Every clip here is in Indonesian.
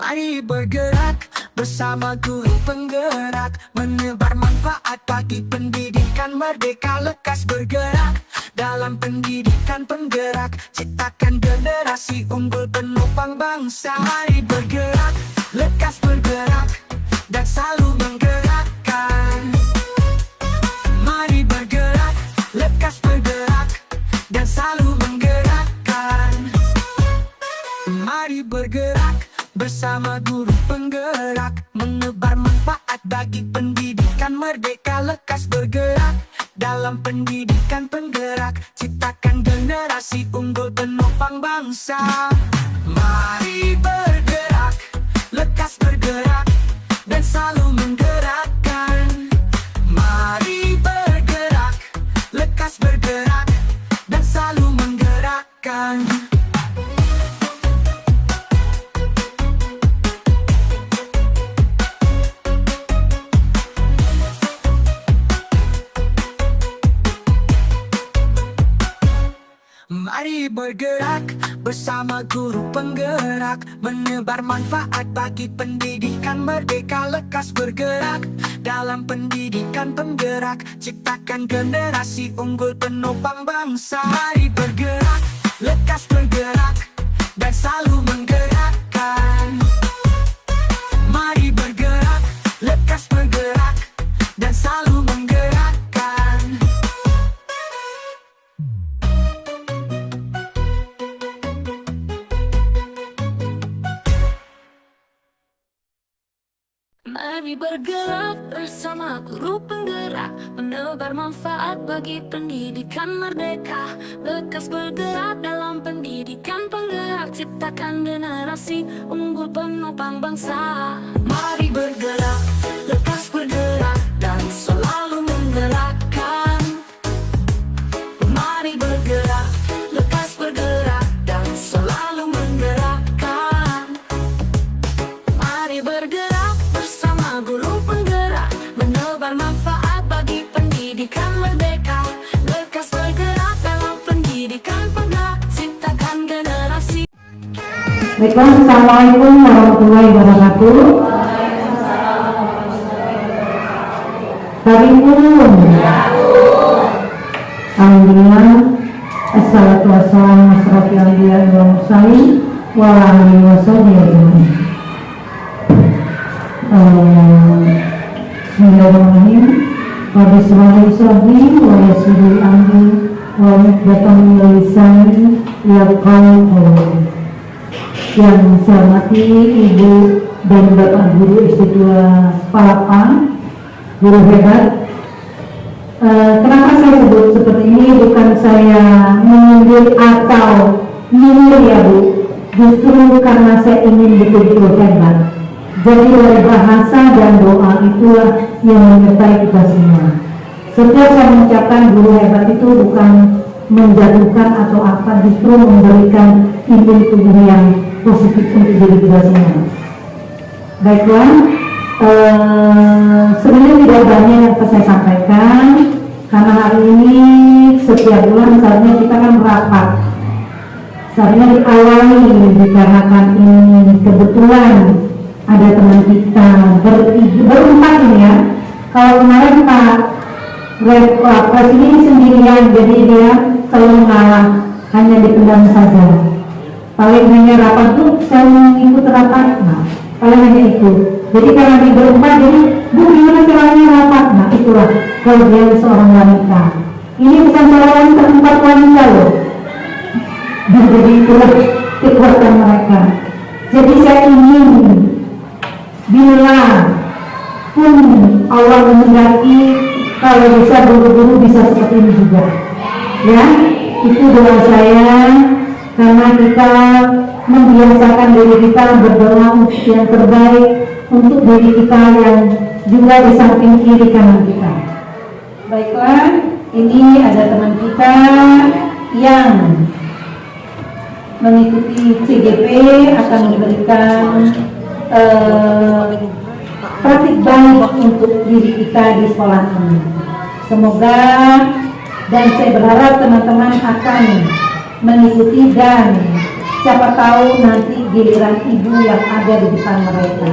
Mari bergerak bersama guru penggerak, menebar manfaat bagi pendidikan merdeka. Lekas bergerak dalam pendidikan penggerak, ciptakan generasi unggul penopang bangsa. Mari bergerak, lekas bergerak, dan selalu menggerakkan. Mari bergerak, lekas bergerak, dan selalu menggerakkan. Mari bergerak bersama guru penggerak, menebar manfaat bagi pendidikan merdeka. Lekas bergerak dalam pendidikan penggerak, ciptakan generasi unggul penopang bangsa. Mari bergerak, lekas bergerak, dan selalu menggerakkan. Mari bergerak, lekas bergerak, dan selalu menggerakkan. Mari bergerak bersama guru penggerak, menebar manfaat bagi pendidikan merdeka. Lekas bergerak dalam pendidikan penggerak, ciptakan generasi unggul penopang bangsa. Mari bergerak, lekas bergerak, dan selalu menggerakkan. Mari bergerak, lekas bergerak, dan selalu menggerakkan. Mari bergerak bersama guru penggerak, menebar manfaat bagi pendidikan merdeka. Lekas bergerak dalam pendidikan penggerak, ciptakan generasi unggul penopang bangsa. Mari bergerak, lekas bergerak, dan selalu menggerakkan. Mari bergerak, lekas bergerak, dan selalu menggerakkan. Mari bergerak bersama guru penggerak, menebar manfaat bagi pendidikan merdeka. Lekas bergerak dalam pendidikan penggerak, ciptakan generasi. Baiklah, Assalamualaikum warahmatullahi wabarakatuh. Waalaikumsalam. Alhamdulillah. Assalatu wassalamu asrofil anbiya'i wal mursalin wa ala alihi washabihi ajmain. Bismillahirrahmanirrahim. Wa bismillahi sholli wa yassiril amri wa miqdatan min lisani yafqahu qawli. Yang saya hormati Ibu dan Bapak Guru SD2 Palapa, guru hebat. Kenapa saya sebut seperti ini? Bukan saya menyindir atau nyindir ya Bu, justru karena saya ingin betul-betul hebat. Jadi dari bahasa dan doa itulah yang menyertai kita semua. Setiap saya mengucapkan guru hebat itu bukan menjatuhkan atau apa, justru memberikan imun tubuh yang positif untuk diri kita semua. Baiklah, sebenarnya tidak banyak yang saya sampaikan, karena hari ini setiap bulan misalnya kita kan merapat. Sebenarnya diawali dikarenakan ini kebetulan ada teman kita berempat ini ya. Kalau kemarin Pak Presiden sendirian, jadi dia selalu mengalah, hanya dipendam saja. Paling hanya rapat tuh saya mengikut rapat, nah paling hanya itu. Jadi karena di berempat, jadi Bu gimana caranya rapat? Nah itulah kelebihan seorang wanita. Ini bukan seorang wanita, empat wanita loh. Dan jadi itulah kekuatan mereka. Jadi saya ingin bila pun Allah menghendaki, kalau bisa guru-guru bisa seperti ini juga ya, itu doa saya, karena kita membiasakan diri kita berdoa untuk yang terbaik untuk diri kita yang juga di samping kiri kanan kita. Baiklah, ini ada teman kita yang mengikuti CGP akan memberikan praktik baik untuk diri kita di sekolah ini. Semoga, dan saya berharap teman-teman akan mengikuti, dan siapa tahu nanti giliran ibu yang ada di depan mereka.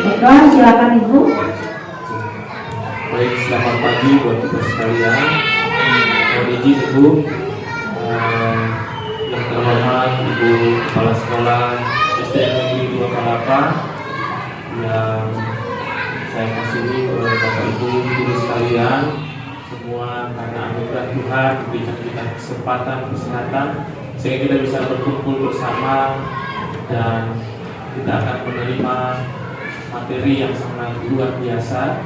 Baiklah, silakan ibu. Baik, selamat pagi buat kita sekalian. Mohon izin ibu, yang terhormat ibu kepala sekolah SDN Negeri 2 Kalapa yang saya kasihi oleh bapak ibu guru sekalian semua, karena anugerah Tuhan berikan kita kesempatan kesehatan sehingga kita bisa berkumpul bersama dan kita akan menerima materi yang sangat luar biasa,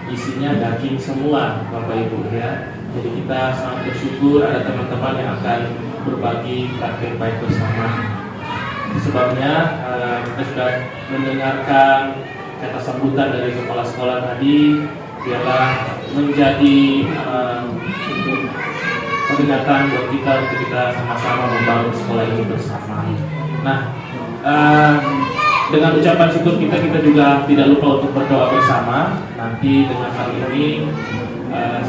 isinya daging semua bapak ibu ya. Jadi kita sangat bersyukur ada teman-teman yang akan berbagi praktek baik bersama. Sebabnya kita sudah mendengarkan kata sambutan dari kepala sekolah tadi, ialah menjadi peringatan buat kita untuk kita sama-sama membangun sekolah ini bersama. Nah, dengan ucapan syukur kita juga tidak lupa untuk berdoa bersama. Nanti dengan hal ini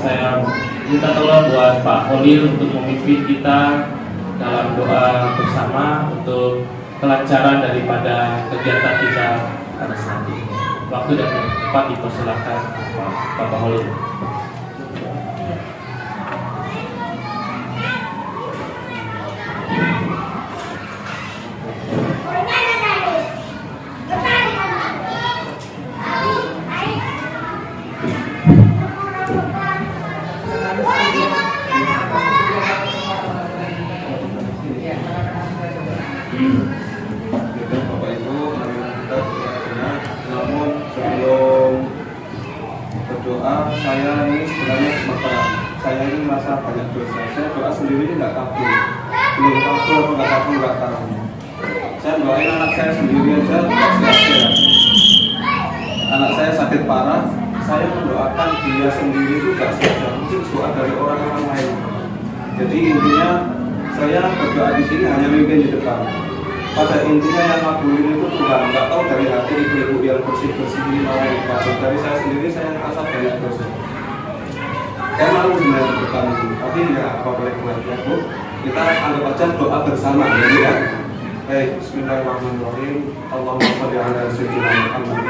saya minta tolong buat Pak Holil untuk memimpin kita dalam doa bersama untuk kelancaran daripada kegiatan kita pada saat ini. Waktu dan tempat dipersilakan Bapak Holil. Bapak Ibu, kita berdoa. Namun sebelum berdoa, saya ini sebenarnya saya ini merasa banyak dosa. Saya doa sendiri ini nggak kabul, belum kabul atau nggak kabul nggak tahu. Saya doain anak saya sendiri aja nggak sehat-sehat. Anak saya sakit parah, saya mendoakan dia sendiri itu nggak sehat. Mungkin doa dari orang-orang lain. Jadi intinya saya berdoa di sini hanya mimpin di depan. Pada intinya yang ngabulin itu Tuhan, nggak tahu dari hati ibu-ibu yang bersih-bersih ini mau apa. Dari saya sendiri saya merasa banyak dosa. Saya malu sebenarnya di depan ini, tapi nggak apa boleh buat ya Bu. Kita anggap aja doa bersama ya. Baik, Bismillahirrahmanirrahim. Allahumma shalli ala sayyidina Muhammad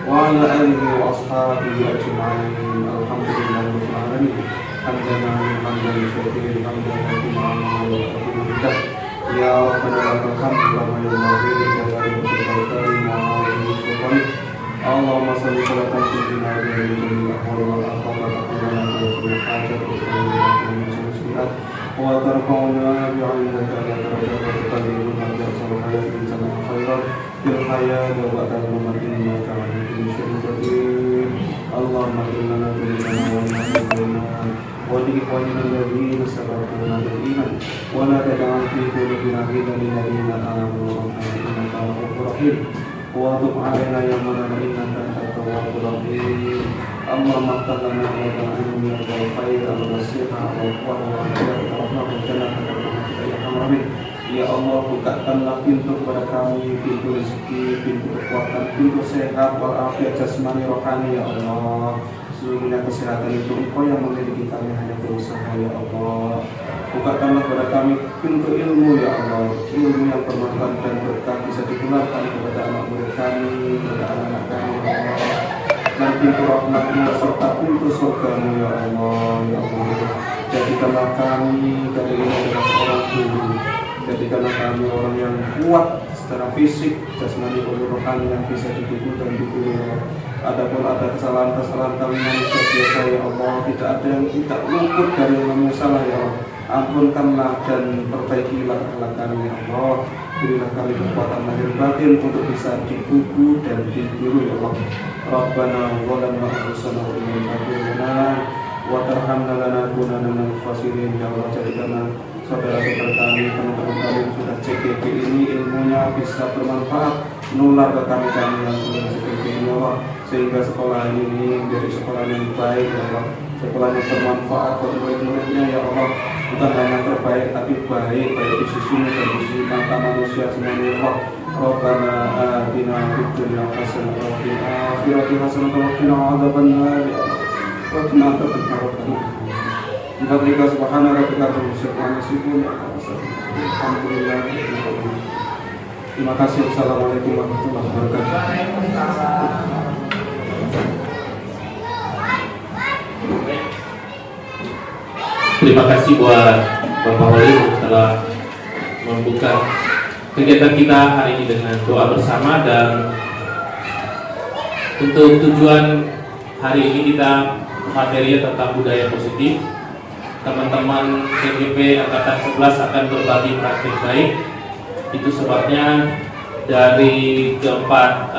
wa ala alihi wa ashabihi ajma'in. Alhamdulillahirabbil alamin. Hamdana hamdan syukuran hamdan wa ya Rabbana alhamdulillah wa Allahumma salli ala sayyidina Muhammad wa tarfa'una bi'ilmika ala darajati qadimina bi'asal khairan fil hayat wa ba'da al-mamat innaka 'alimun qadir. Allahumma inna wa ikhwanina alladhina sabaquna bil iman wa la taj'al fi qulubina ghillan lil ladzina amanu innaka ra'ufur rahim wa tub 'alaina ya maulana innaka antat tawwabur rahim. Allahumma taqabbal minna ya khair al-nasiha wa ya Allah, bukakanlah pintu kepada kami, pintu rezeki, pintu kekuatan, pintu sehat, walafiat jasmani rohani ya Allah. Seluruhnya kesehatan itu Engkau yang memiliki, kami hanya berusaha ya Allah. Bukakanlah kepada kami pintu ilmu ya Allah, ilmu yang bermanfaat dan berkah bisa digunakan kepada anak murid kami, kepada anak-anak kami ya Allah. Dan pintu rahmatmu serta pintu surgamu ya Allah, ya Allah. Jadikanlah kami dari ini adalah seorang guru. Jadikanlah kami orang yang kuat secara fisik, jasmani, rohani yang bisa didukung dan ditiru. Adapun ada kesalahan-kesalahan kami manusia biasa ya Allah, tidak ada yang tidak luput dari yang namanya salah ya Allah. Ampunkanlah dan perbaikilah akhlak kami ya Allah. Berilah kami kekuatan lahir batin untuk bisa digugu dan ditiru ya Allah. Rabbana zalamna anfusana wa illam taghfir lana wa tarhamna lanakunanna minal khasirin ya Allah. Jadikanlah saudara-saudara kami, teman-teman kami yang sudah CGP ini ilmunya bisa bermanfaat, nular ke kami yang sudah CGP ini ya Allah, sehingga sekolah ini menjadi sekolah yang baik ya Allah, sekolah yang bermanfaat bagi murid-muridnya ya Allah, bukan hanya terbaik tapi baik di sisimu dan di sisi mata manusia semuanya ya Allah. Rabbana atina fid dunya hasanah wa fil akhirati hasanah wa qina adzabannar ya Allah. Wa qina adzabannar. Subhanaka subhanaka wa bihamdika Alhamdulillah. Terima kasih. Assalamualaikum warahmatullahi wabarakatuh. Terima kasih buat Bapak Wali telah membuka kegiatan kita hari ini dengan doa bersama. Dan untuk tujuan hari ini kita materi tentang budaya positif. Teman-teman CGP Angkatan 11 akan berbagi praktik baik. Itu sebabnya dari keempat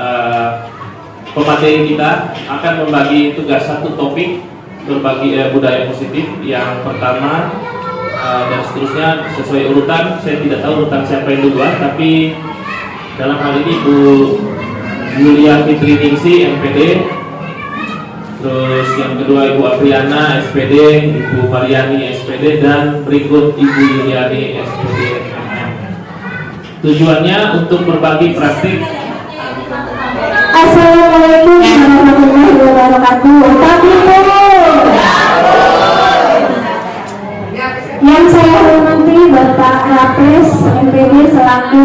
pemateri kita akan membagi tugas satu topik berbagi budaya positif. Yang pertama dan seterusnya sesuai urutan. Saya tidak tahu urutan siapa yang duluan, tapi dalam hal ini Bu Yulia Fitri Ningsi MPD, terus yang kedua Ibu Apriana SPD, Ibu Mariani SPD, dan berikut Ibu Yuliani SPD. Tujuannya untuk berbagi praktik. Assalamualaikum warahmatullahi wabarakatuh. Yang saya hormati Bapak Rapres MPD selaku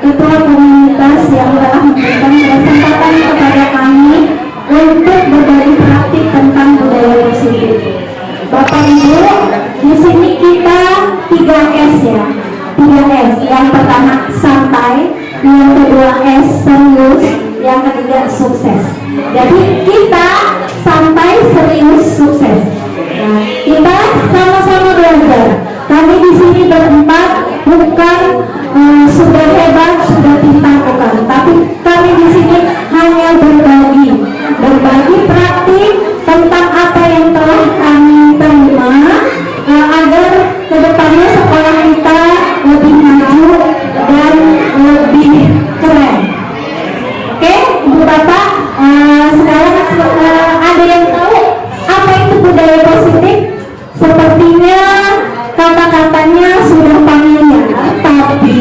Ketua Komunitas yang telah memberikan kesempatan kepada kami untuk berbagi praktik tentang budaya positif. Bapak Ibu, di sini kita 3S ya. 3S. Yang pertama santai, yang kedua S serius, yang ketiga sukses. Jadi kita santai, serius, sukses. Nah, kita sama-sama belajar. Kami di sini berempat bukan sudah hebat, sudah pintar, bukan. Tapi kami di sini hanya berbagi praktik tentang apa yang telah kami terima agar kedepannya sekolah kita lebih maju dan lebih keren. Oke, Ibu Bapak, sekarang ada yang tahu apa itu budaya positif? Sepertinya kata-katanya sudah familiar, tapi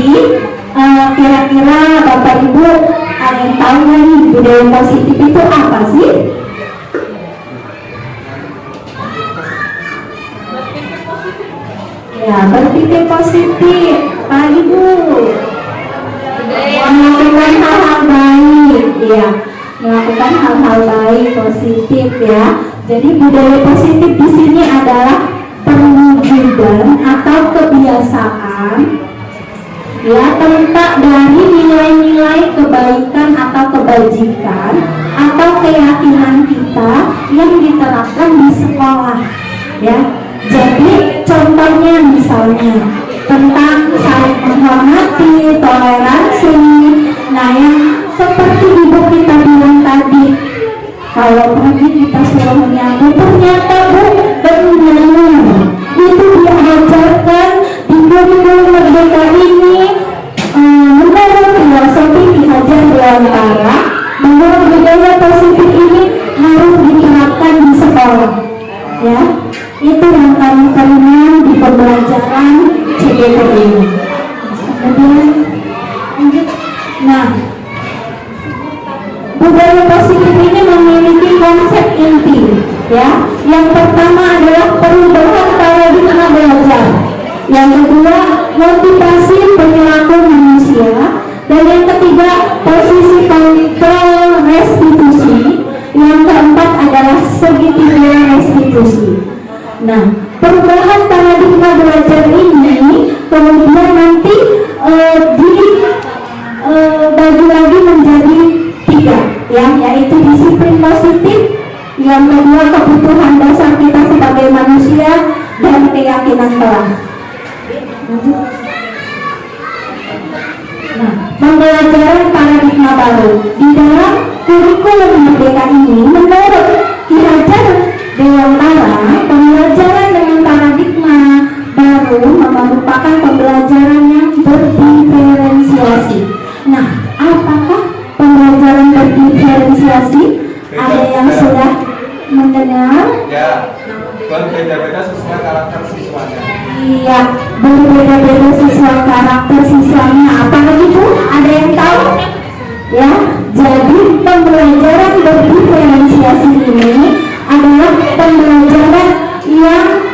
kira-kira Bapak Ibu ada yang tahu nggak nih budaya positif itu apa sih? Ya, berpikir positif, Pak Ibu. Melakukan hal-hal baik, ya. Melakukan hal-hal baik, positif, ya. Jadi budaya positif di sini adalah perwujudan atau kebiasaan, ya, tentang dari nilai-nilai kebaikan atau kebajikan atau keyakinan kita yang diterapkan di sekolah, ya. Jadi contohnya misalnya tentang saling menghormati, toleransi. Nah, yang seperti Ibu kita bilang tadi, kalau pagi kita suruh menyapu, ternyata Bu benar itu diajarkan di kurikulum merdeka ini. Menurut filosofi Ki Hajar Dewantara bahwa budaya positif ini harus diterapkan di sekolah, ya. Itu yang kami terima di pembelajaran CGP ini. Kemudian lanjut. Nah, budaya positif ini memiliki konsep inti, ya. Yang pertama adalah perubahan paradigma belajar. Yang kedua, motivasi perilaku manusia. Dan yang ketiga, posisi kontrol restitusi. Yang keempat adalah segitiga restitusi. Nah, perubahan paradigma belajar ini kemudian nanti dibagi lagi menjadi 3, ya, yaitu disiplin positif, yang kedua kebutuhan dasar kita sebagai manusia, dan keyakinan kelas. Nah, pembelajaran paradigma baru di dalam kurikulum merdeka ini menurut Ki Hajar Dewantara, pembelajaran dengan paradigma baru merupakan pembelajaran yang berdiferensiasi. Nah, apakah pembelajaran berdiferensiasi? Ada yang sudah mendengar? Ya, berbeda-beda sesuai karakter siswanya. Iya, berbeda-beda sesuai karakter siswanya. Apalagi Bu? Ada yang tahu? Ya, jadi pembelajaran berdiferensiasi ini adalah pembelajaran yang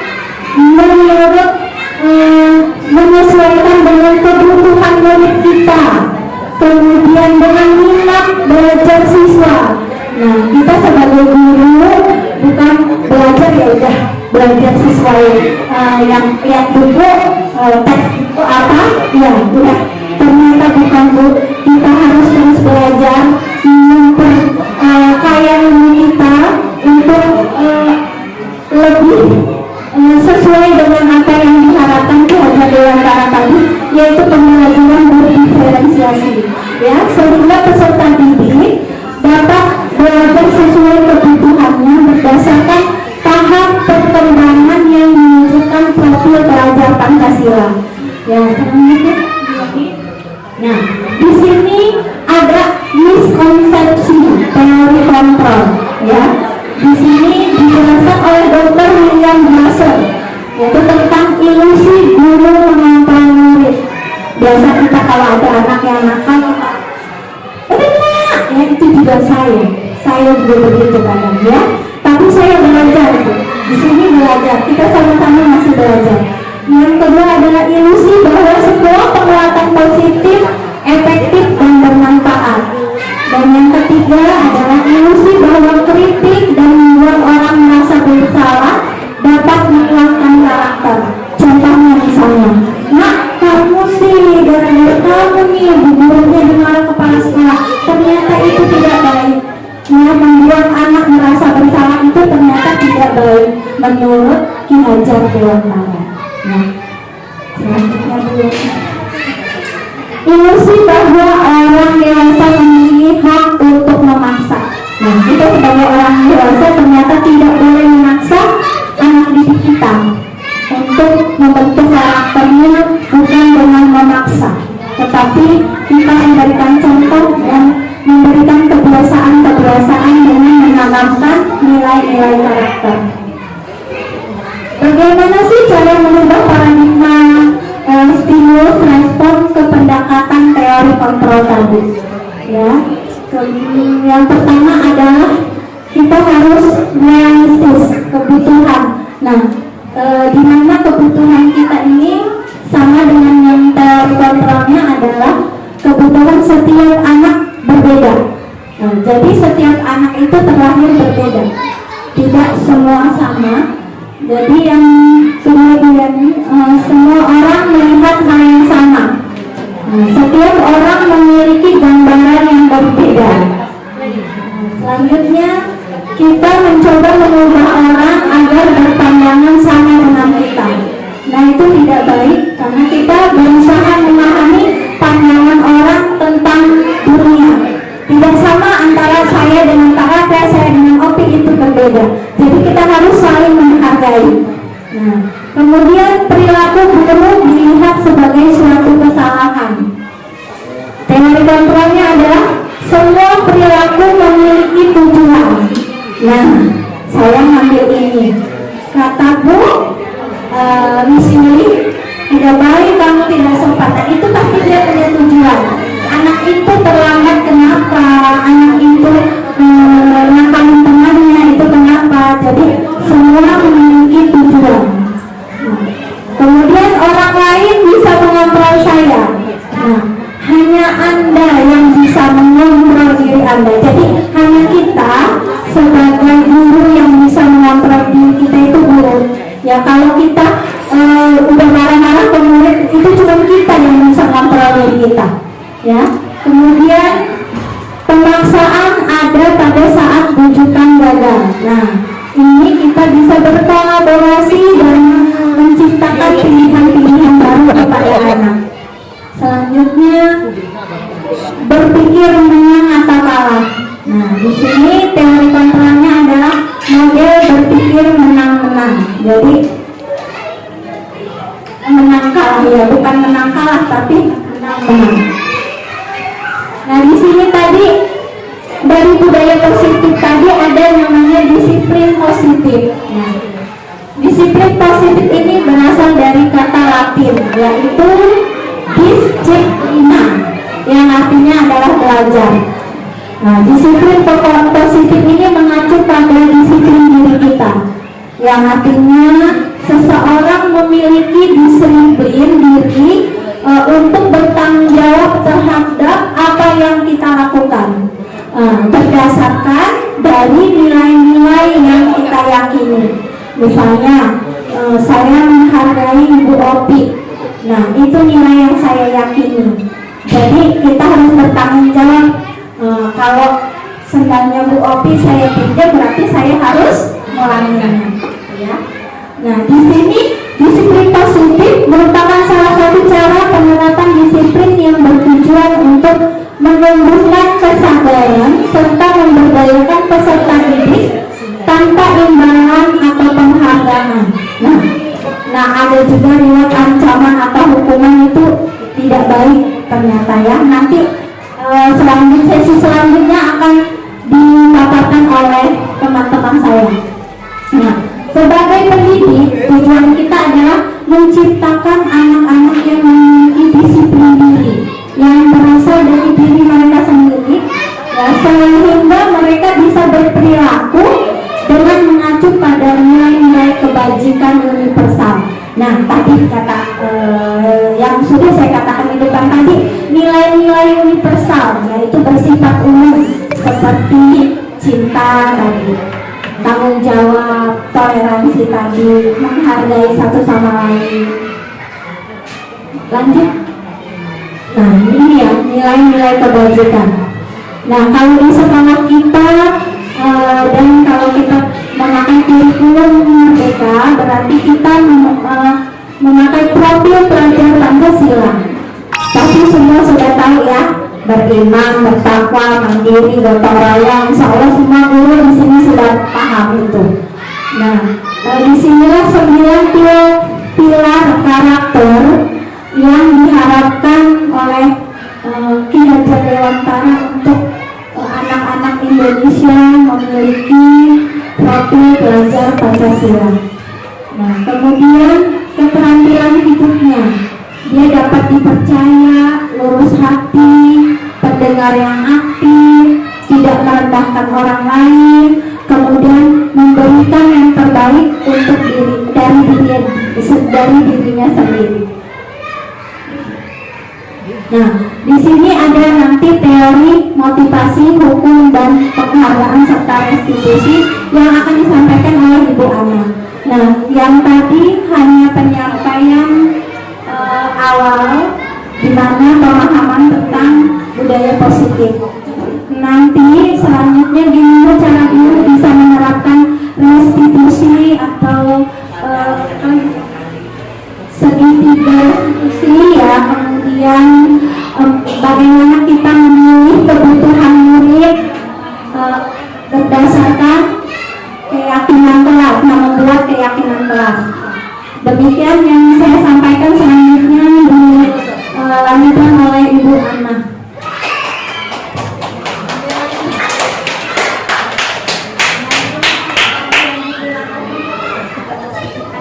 menurut menyesuaikan kemudian dengan minat belajar siswa. Nah, kita sebagai guru bukan belajar ya udah belajar siswa yang lihat buku teks itu apa ya udah, ternyata bukan Bu, kita harus terus belajar memperkaya ilmu kita untuk lebih sesuai dengan apa yang diharapkan kepada Dewantara tadi, yaitu pembelajaran berdiferensiasi ya, sehingga peserta didik dapat belajar sesuai kebutuhannya berdasarkan tahap perkembangan yang menunjukkan profil belajar Pancasila ya. Nah, di sini ada miskonsepsi teori kontrol ya. Di sini dijelaskan oleh Dr. William Glasser yaitu tentang ilusi guru mengontrol murid. Biasa kita kalau ada anak yang nakal, ya itu juga saya juga begitu kadang ya. Tapi saya belajar di sini belajar, kita sama-sama masih belajar. Yang kedua adalah ilusi bahwa semua penguatan positif, efektif dan bermanfaat. Dan yang ketiga adalah ilusi bahwa kritik dan membuat orang merasa bersalah dapat menguatkan karakter. Contohnya misalnya, nak kamu sih gara-gara kamu nih gurunya dengar kepala sekolah, ternyata itu tidak baik. Ya, membuat anak merasa bersalah itu ternyata tidak baik menurut Ki Hajar Dewantara. Nah, selanjutnya dulu. Ilusi bahwa orang dewasa memiliki hak untuk memaksa. Nah, kita sebagai orang dewasa ternyata tidak boleh memaksa anak didik kita untuk membentuk karakternya bukan dengan memaksa, tetapi kita memberikan contoh dan memberikan kebiasaan-kebiasaan dengan menanamkan nilai-nilai karakter. Bagaimana sih cara mengubah paradigma stimulus respon ke pendekatan teori kontrol tadi? Ya, yang pertama adalah kita harus realistis kebutuhan. Nah, di mana kebutuhan kita ini sama dengan yang teori kontrolnya adalah kebutuhan setiap anak berbeda. Nah, jadi setiap anak itu terlahir berbeda, tidak semua sama. Jadi yang kemudian semua orang melihat hal yang sama. Nah, setiap orang memiliki gambaran yang berbeda. Selanjutnya kita mencoba mengubah orang agar berpandangan sama dengan kita. Nah, itu tidak baik karena kita berusaha memahami pandangan orang tentang dunia. Tidak sama antara saya dengan Pak Raka, saya dengan Opik itu berbeda. Jadi kita harus saling menghargai. Nah, kemudian perilaku guru dilihat sebagai suatu kesalahan. Teori kontrolnya adalah semua perilaku memiliki tujuan. Nah, saya ngambil ini. Kata Bu, Miss Yuli, tidak baik kamu tidak sopan. Nah, itu pasti dia punya tujuan. Anak itu terlambat kenapa? Anak itu nakalin temannya itu kenapa? Jadi semua memiliki tujuan. Nah, kemudian orang lain bisa mengontrol saya. Nah, hanya Anda yang bisa mengontrol diri Anda. Jadi hanya kita sebagai guru yang bisa mengontrol diri kita itu guru. Ya kalau kita udah marah-marah ke murid itu cuma kita yang bisa mengontrol diri kita. Ya, kemudian pemaksaan ada pada saat bujukan gagal. Nah, ini kita bisa berkolaborasi dan menciptakan pilihan-pilihan baru kepada anak. Selanjutnya berpikir menang atau kalah. Nah, di sini teori kontrolnya adalah model berpikir menang-menang. Jadi menang kalah ya, bukan menang kalah tapi menang-menang. Nah, di sini tadi dari budaya positif tadi ada namanya disiplin positif. Nah, disiplin positif ini berasal dari kata Latin yaitu disciplina yang artinya adalah belajar. Nah, disiplin positif ini mengacu pada disiplin diri kita yang artinya seseorang memiliki disiplin diri untuk bertanggung jawab terhadap apa misalnya saya menghargai Ibu Opi. Nah, itu nilai yang saya yakini. Jadi kita harus bertanggung jawab. Kalau sendalnya Bu Opi saya pinjam, berarti saya harus melayaninya, ya. Nah, di sini disiplin positif merupakan salah satu cara penerapan disiplin yang bertujuan untuk menumbuhkan kesadaran serta memberdayakan peserta didik tanpa imbalan atau penghargaan. Nah, ada juga riwayat ancaman atau hukuman itu tidak baik ternyata, ya. Nanti sesi selanjutnya akan dipaparkan oleh teman-teman saya. Nah, sebagai pendidik, tujuan kita adalah menciptakan anak-anak yang memiliki disiplin diri yang berasal dari diri mereka sendiri, ya, sehingga mereka bisa berperilaku dengan mengacu pada nilai-nilai kebajikan universal. Nah, tadi kata yang sudah saya katakan itu kan tadi, nilai-nilai universal, yaitu bersifat umum seperti cinta tadi, tanggung jawab, toleransi tadi, menghargai satu sama lain. Lanjut. Nah, ini ya nilai-nilai kebajikan. Nah, kalau di sekolah kita dan kalau kita memakai kurikulum Merdeka, berarti kita memakai profil pelajar Pancasila. Pasti semua sudah tahu, ya, beriman, bertakwa, mandiri, gotong royong. Insya Allah semua guru di sini sudah paham itu. Nah, di sinilah 9 pilar karakter yang diharapkan oleh kinerja Dewantara untuk anak-anak Indonesia memiliki profil pelajar Pancasila. Nah, kemudian keterampilan hidupnya, dia dapat dipercaya, lurus hati, pendengar yang aktif, tidak merendahkan orang lain, kemudian memberikan yang terbaik untuk dari dirinya sendiri. Nah, di sini ada nanti teori, motivasi, hukum, dan penghargaan serta restitusi yang akan disampaikan oleh Ibu Ana. Nah, yang tadi hanya penyampaian awal di mana pemahaman tentang budaya positif. Nanti selanjutnya gimana cara guru bisa menerapkan restitusi atau segitiga restitusi, ya, kemudian bagaimana kita memilih kebutuhan murid berdasarkan keyakinan kelas, membuat keyakinan kelas. Demikian yang saya sampaikan, selanjutnya dilanjutkan oleh Ibu Ana.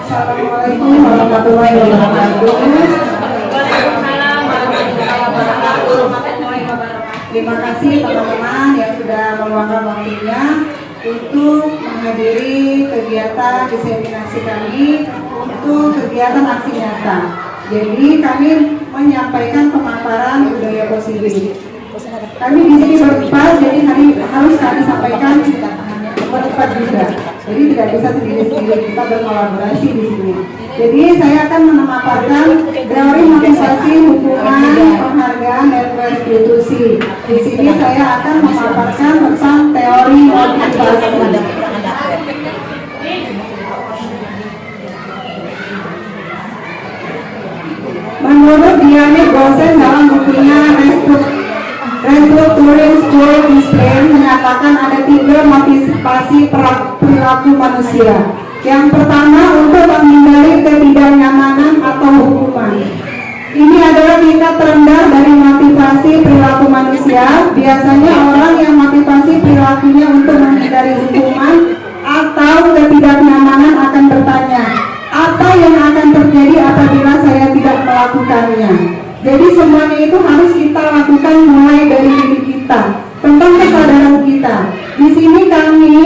Assalamualaikum warahmatullahi wabarakatuh. Terima kasih teman-teman yang sudah meluangkan waktunya untuk menghadiri kegiatan diseminasi kami untuk kegiatan aksi nyata. Jadi kami menyampaikan pemaparan budaya positif. Kami di sini berempat, jadi harus kami sampaikan berempat juga. Jadi tidak bisa sendiri-sendiri, kita berkolaborasi di sini. Jadi saya akan memaparkan teori motivasi, hukuman, penghargaan, dan restitusi. Di sini saya akan memaparkan tentang teori motivasi. Menurut Diane Gosen dalam bukunya Restructuring School Discipline menyatakan ada 3 motivasi perilaku manusia. Yang pertama, untuk menghindari ketidaknyamanan atau hukuman. Ini adalah tingkat terendah dari motivasi perilaku manusia. Biasanya orang yang motivasi perilakunya untuk menghindari hukuman atau ketidaknyamanan akan bertanya, apa yang akan terjadi apabila saya tidak melakukannya? Jadi semuanya itu harus kita lakukan mulai dari diri kita, tentang kesadaran kita. Di sini kami,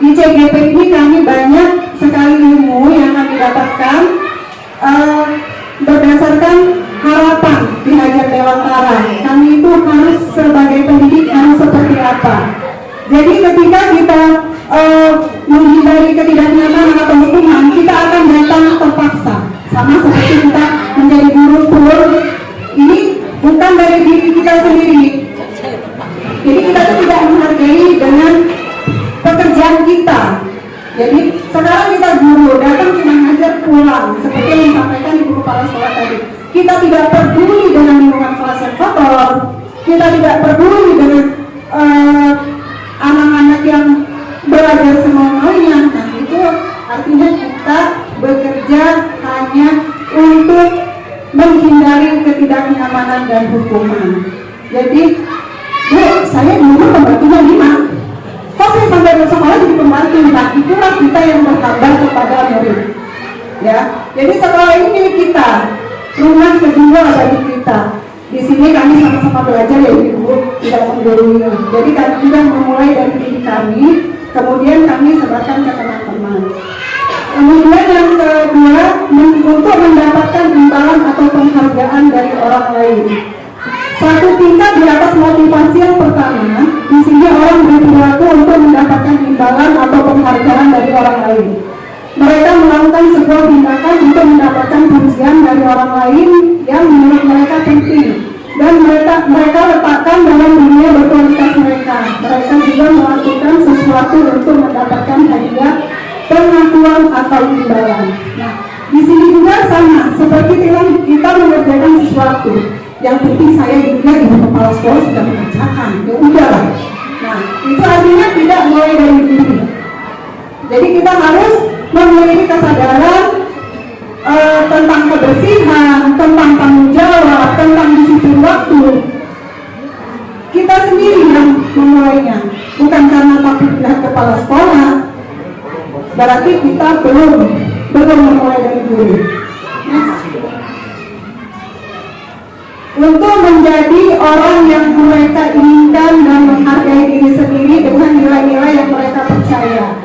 di CGP ini kami banyak sekali ilmu yang kami dapatkan berdasarkan harapan di Hajat Dewantara. Kami itu harus sebagai pendidik harus seperti apa. Jadi ketika kita menghindari ketidaknyamanan atau hukuman, kita akan datang terpaksa. Sama seperti kita menjadi guru pun, ini bukan dari diri kita sendiri. Jadi kita tuh tidak menghargai dengan pekerjaan kita. Jadi sekarang kita guru, datang cuma ngajar pulang, seperti yang disampaikan ibu kepala sekolah tadi. Kita tidak peduli dengan lingkungan kelas yang kotor, kita tidak peduli dengan anak-anak yang belajar semaunya. Nah itu artinya kita bekerja hanya untuk menghindari ketidaknyamanan dan hukuman. Jadi, Bu, saya dulu pembantunya 5. Kok saya sampai ke sekolah jadi pembantu? Nah, itulah kita yang berkabar kepada murid. Ya, jadi sekolah ini milik kita, rumah kedua bagi kita. Di sini kami sama-sama belajar ya Ibu, tidak menggurui. Jadi kami juga memulai dari diri kami, kemudian kami sebarkan ke teman-teman. Kemudian yang kedua, untuk mendapatkan imbalan atau penghargaan dari orang lain. Satu tingkat di atas motivasi yang pertama, di sini orang berperilaku untuk mendapatkan imbalan atau penghargaan dari orang lain. Mereka melakukan sebuah tindakan untuk mendapatkan pujian dari orang lain yang menurut mereka penting, dan mereka letakkan dalam dunia berkualitas mereka. Mereka juga melakukan sesuatu untuk mendapatkan hadiah, pengakuan atau imbalan. Nah, di sini juga sama, seperti kita mengerjakan sesuatu. Yang penting saya juga ibu kepala sekolah sudah mengerjakan, ya udah. Nah, itu artinya tidak mulai dari diri. Jadi kita harus memiliki kesadaran tentang kebersihan, tentang tanggung jawab, tentang disiplin waktu. Kita sendiri yang memulainya, bukan karena takut pihak kepala sekolah. Berarti kita belum memulai dari diri. Untuk menjadi orang yang mereka inginkan dan menghargai diri sendiri dengan nilai-nilai yang mereka percaya.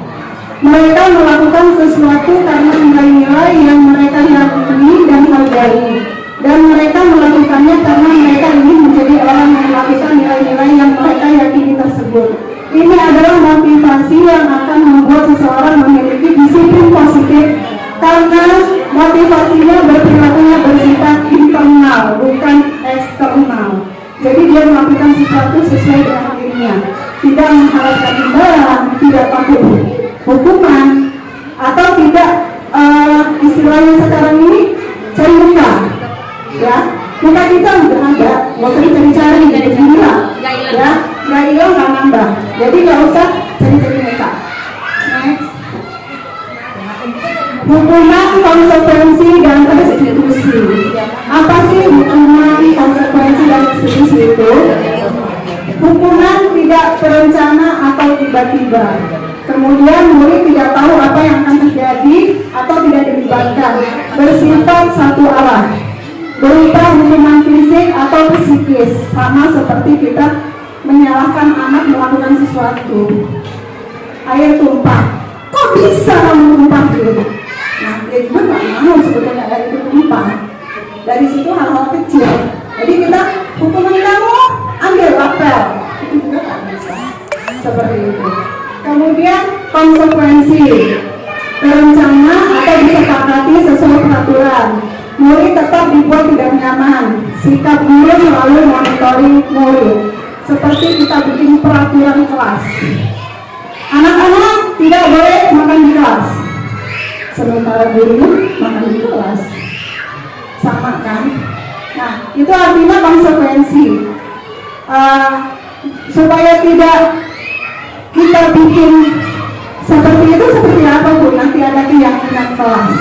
Mereka melakukan sesuatu karena nilai-nilai yang mereka yakini dan hargai, dan mereka melakukannya karena mereka ingin menjadi orang yang melakukan nilai-nilai yang mereka yakini tersebut. Ini adalah motivasi yang akan membuat seseorang memiliki disiplin positif, karena motivasinya berperilakunya bersifat internal, bukan eksternal. Jadi dia melakukan sesuatu sesuai dengan dirinya, tidak mengharapkan imbalan, tidak takut hukuman, atau tidak istilahnya sekarang ini cari muka. Ya, muka kita udah ada, nggak usah dicari-cari, beginilah. Ya, nggak hilang nggak nambah. Jadi nggak usah cari-cari muka. Next. Hukuman, konsekuensi, dan restitusi. Apa sih hukuman, konsekuensi, dan restitusi itu? Hukuman tidak berencana atau tiba-tiba. Kemudian murid tidak tahu apa yang akan terjadi atau tidak dilibatkan. Bersifat satu arah, berupa hukuman fisik atau psikis. Sama seperti kita menyalahkan anak melakukan sesuatu. Air tumpah, kok bisa kamu tumpah gitu? Nah, dia juga nggak mau sebetulnya air itu tumpah. Dari situ hal-hal kecil. Jadi kita hukuman kamu ambil apel, itu juga nggak bisa. Seperti itu. Kemudian konsekuensi, terencana atau disepakati sesuai peraturan. Murid tetap dibuat tidak nyaman. Sikap guru selalu monitoring murid. Seperti kita bikin peraturan kelas. Anak-anak tidak boleh makan di kelas. Sementara guru makan di kelas. Sama kan? Nah, itu artinya konsekuensi. Supaya tidak kita bikin seperti itu, seperti apa Bu? Nanti ada keyakinan kelas,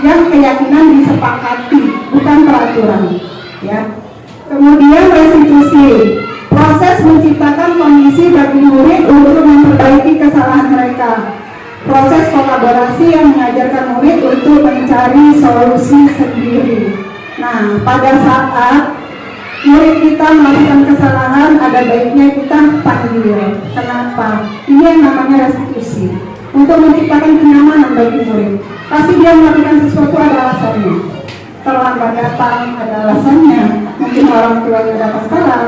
yang keyakinan disepakati, bukan peraturan. Ya. Kemudian restitusi, proses menciptakan kondisi bagi murid untuk memperbaiki kesalahan mereka. Proses kolaborasi yang mengajarkan murid untuk mencari solusi sendiri. Nah, pada saat murid kita melakukan kesalahan, ada baiknya kita panggil. Kenapa? Ini yang namanya restitusi, untuk menciptakan kenyamanan bagi murid. Pasti dia melakukan sesuatu ada alasannya. Terlambat datang ada alasannya, mungkin orang tuanya dapat salah,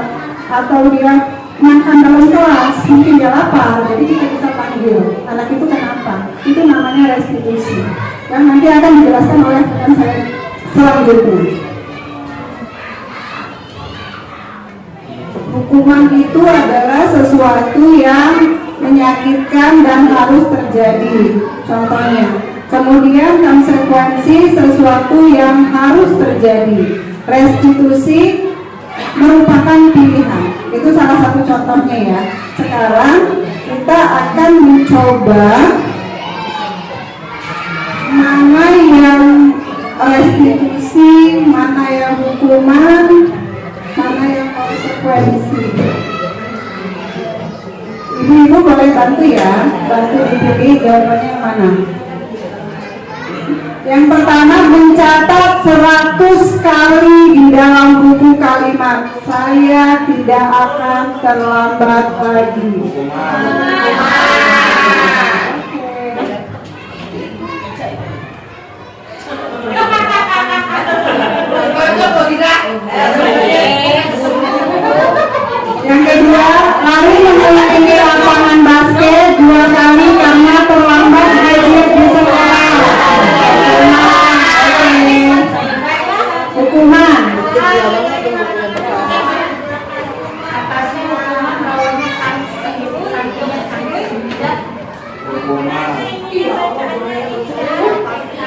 atau dia makan dalam kelas, mungkin dia lapar, jadi kita bisa panggil anak itu kenapa. Itu namanya restitusi, yang nanti akan dijelaskan oleh rekan saya selanjutnya. Hukuman itu adalah sesuatu yang menyakitkan dan harus terjadi, contohnya. Kemudian konsekuensi sesuatu yang harus terjadi. Restitusi merupakan pilihan. Itu salah satu contohnya ya. Sekarang kita akan mencoba mana yang restitusi, mana yang hukuman, mana yang konsekuensi. Ibu-ibu boleh bantu ya, bantu dipilih jawabannya yang mana. Yang pertama, mencatat 100 kali di dalam buku kalimat, saya tidak akan terlambat lagi. Yang kedua, lari mengelilingi lapangan basket 2 kali karena terlambat belajar di sekolah. Hukuman.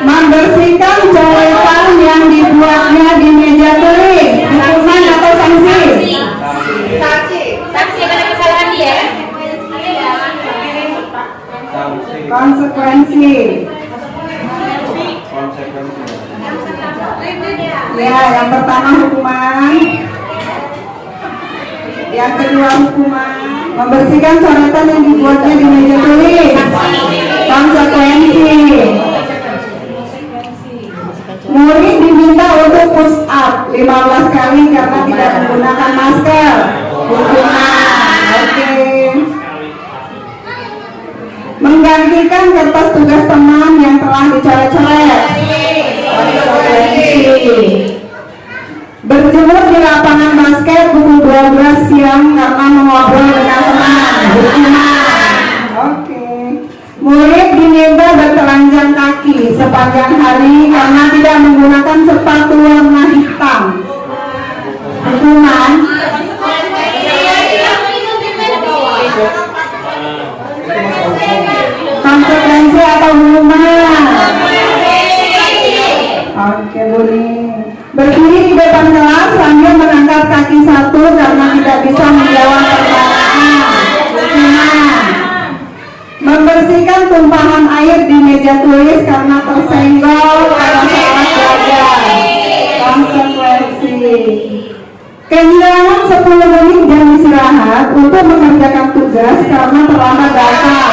Membersihkan coretan yang dibuatnya di meja tulis. Hukuman atau sanksi? Sanksi karena kesalahan dia. Konsekuensi. Ya, yang pertama hukuman. Yang kedua hukuman. Membersihkan coretan yang dibuatnya di meja tulis. Konsekuensi. Murid diminta untuk push up 15 kali karena tidak menggunakan masker. Hukuman. Oke. Menggantikan kertas tugas teman yang telah dicoret-coret. Berjemur di lapangan basket pukul 12 siang karena mengobrol dengan teman. Hukuman. Oke. Murid diminta bertelanjang kaki sepanjang hari karena tidak menggunakan sepatu warna hitam. Hukuman. Konsekuensi atau hukuman? Oke, boleh. Berdiri di depan kelas sambil mengangkat kaki satu karena tidak bisa menjawab pertanyaan. Hukuman. Membersihkan tumpahan air di meja tulis karena tersenggol atau salah belajar. Konsekuensi. Kehilangan 10 menit jam istirahat untuk mengerjakan tugas karena terlambat datang.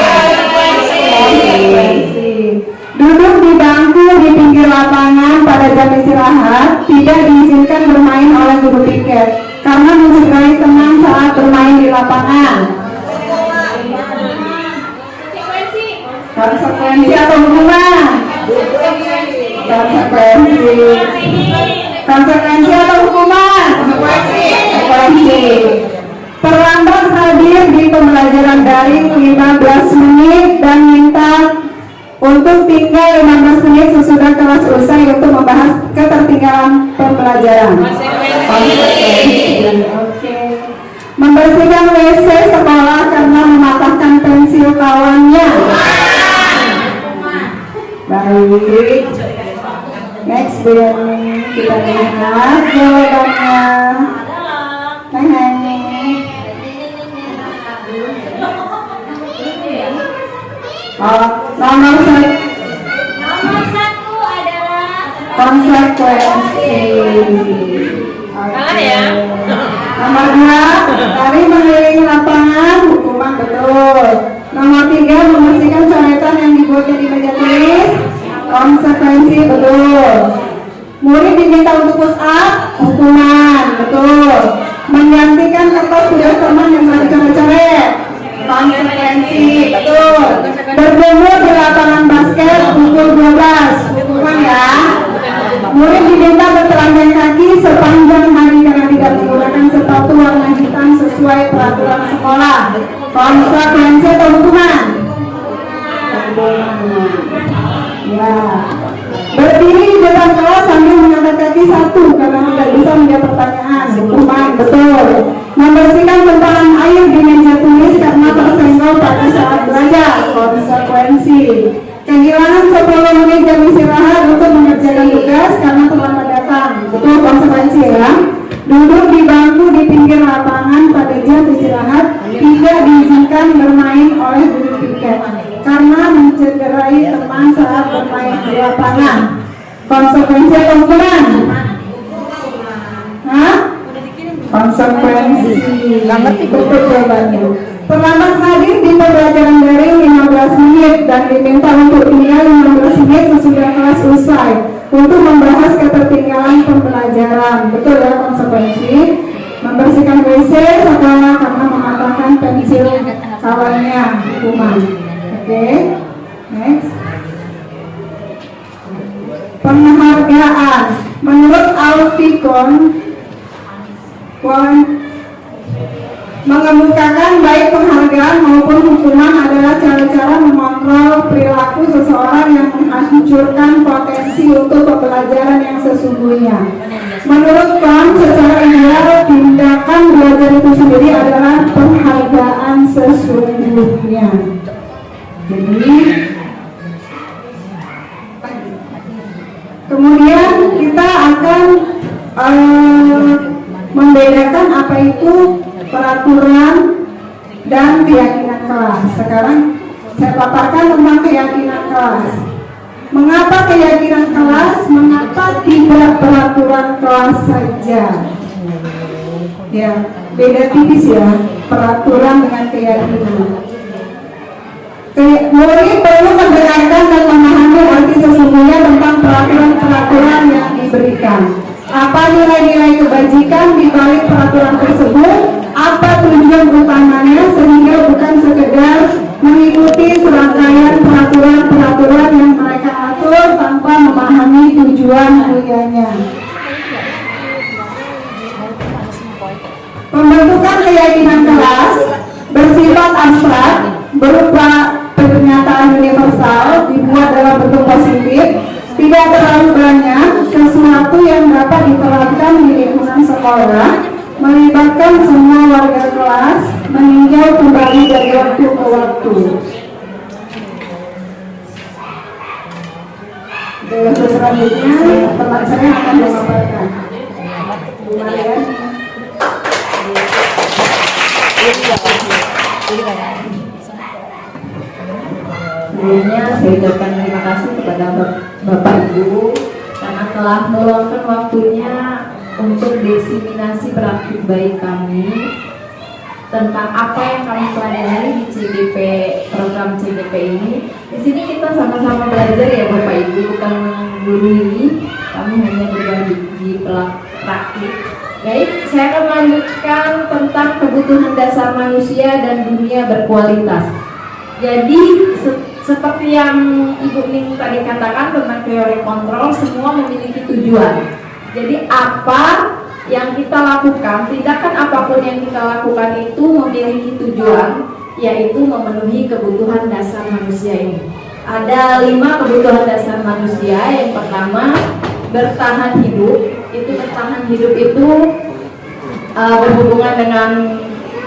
Duduk di bangku di pinggir lapangan pada jam istirahat tidak diizinkan bermain oleh guru piket karena mencederai teman saat bermain di lapangan. Konsekuensi atau hukuman? Konsekuensi. Konsekuensi atau hukuman? Konsekuensi. Terlambat hadir di pembelajaran daring 15 menit dan minta untuk tinggal 15 menit sesudah kelas usai untuk membahas ketertinggalan pembelajaran. Oke. Membersihkan WC sekolah karena mematahkan pensil kawannya. Baik. Next, kita lihat jawabannya. Nomor 1 adalah konsekuensi. Salah ya? Nomor 2, lari mengelilingi lapangan, hukuman betul. Nomor 3, membersihkan coretan yang dibuatnya di meja tulis, konsekuensi betul. Murid diminta untuk push up, hukuman betul. Menggantikan kertas tugas teman yang telah dicoret-coret, konsekuensi betul. Berjemur di lapangan basket pukul 12, hukuman ya. Murid diminta bertelanjang kaki sepanjang hari karena tidak menggunakan sepatu warna hitam sesuai peraturan sekolah. Konsekuensi atau hukuman? Ya. Berdiri di depan kelas sambil mengangkat kaki satu karena tidak bisa menjawab pertanyaan. Hukuman, betul. Membersihkan tumpahan air di meja tulis karena tersenggol pada saat belajar. Konsekuensi. Kehilangan 10 menit jam istirahat untuk mengerjakan tugas karena terlambat datang. Betul, konsekuensi ya. Duduk di bangku di pinggir lapangan pada jam istirahat, tidak diizinkan bermain oleh guru piket karena mencederai teman saat bermain di lapangan. Konsekuensi atau hukuman? Hah? Konsekuensi. Betul jawabannya. Terlambat hadir di pembelajaran daring 15 menit dan diminta untuk tinggal 15 menit sesudah kelas usai untuk membahas ketertinggalan pembelajaran. Betul ya konsekuensi. Membersihkan WC setelah karena mematahkan pensil kawannya. Hukuman. Oke, next. Penghargaan. Menurut Alfikon, mengemukakan baik penghargaan maupun hukuman adalah cara-cara mengontrol perilaku seseorang yang menghancurkan potensi untuk pembelajaran yang sesungguhnya. Menurut Kon, secara ideal tindakan belajar itu sendiri adalah penghargaan sesungguhnya. Jadi, kemudian kita akan membedakan apa itu peraturan dan keyakinan kelas. Sekarang saya paparkan tentang keyakinan kelas. Mengapa keyakinan kelas? Mengapa tidak peraturan kelas saja? Ya, beda tipis ya, peraturan dengan keyakinan. Murid perlu mendengarkan dan memahami arti sesungguhnya tentang peraturan-peraturan yang diberikan. Apa nilai-nilai kebajikan di balik peraturan tersebut? Apa tujuan utamanya sehingga bukan sekedar mengikuti serangkaian peraturan-peraturan yang mereka atur tanpa memahami tujuan mulianya. Pembentukan keyakinan kelas bersifat abstrak berupa pernyataan universal dibuat dalam bentuk positif, tidak terlalu banyak, sesuatu yang dapat diterapkan di lingkungan sekolah, melibatkan semua warga kelas, meninjau kembali dari waktu ke waktu. Selanjutnya, teman saya akan memaparkan. Sebelumnya saya ucapkan terima kasih kepada Bapak Ibu karena telah meluangkan waktunya untuk diseminasi praktik baik kami tentang apa yang kami pelajari di CGP, program CGP ini. Di sini kita sama-sama belajar ya Bapak Ibu, bukan menggurui, kami hanya berbagi di praktik. Baik, saya akan melanjutkan tentang kebutuhan dasar manusia dan dunia berkualitas. Jadi seperti yang Ibu Ning tadi katakan tentang teori kontrol, semua memiliki tujuan. Jadi apa yang kita lakukan, tindakan apapun yang kita lakukan itu memiliki tujuan, yaitu memenuhi kebutuhan dasar manusia ini. Ada 5 kebutuhan dasar manusia. Yang pertama, bertahan hidup. Itu bertahan hidup itu berhubungan dengan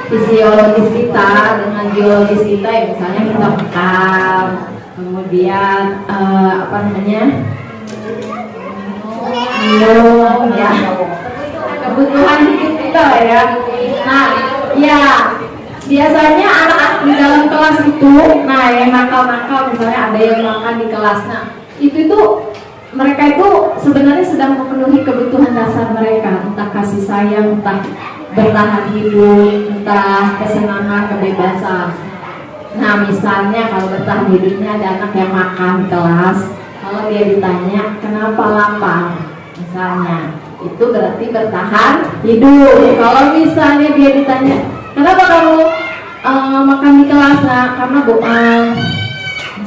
fisiologis kita, dengan biologis kita, ya misalnya kita makan, kemudian minum, ya kebutuhan hidup kita ya. Nah, ya biasanya anak-anak di dalam kelas itu, nah yang nakal-nakal misalnya ada yang makan di kelas, nah itu mereka itu sebenarnya sedang memenuhi kebutuhan dasar mereka, entah kasih sayang, entah bertahan hidup, entah kesenangan, kebebasan. Nah misalnya kalau bertahan hidupnya ada anak yang makan di kelas, kalau dia ditanya kenapa lapar misalnya, itu berarti bertahan hidup. Kalau misalnya dia ditanya kenapa kamu makan di kelas, nah karena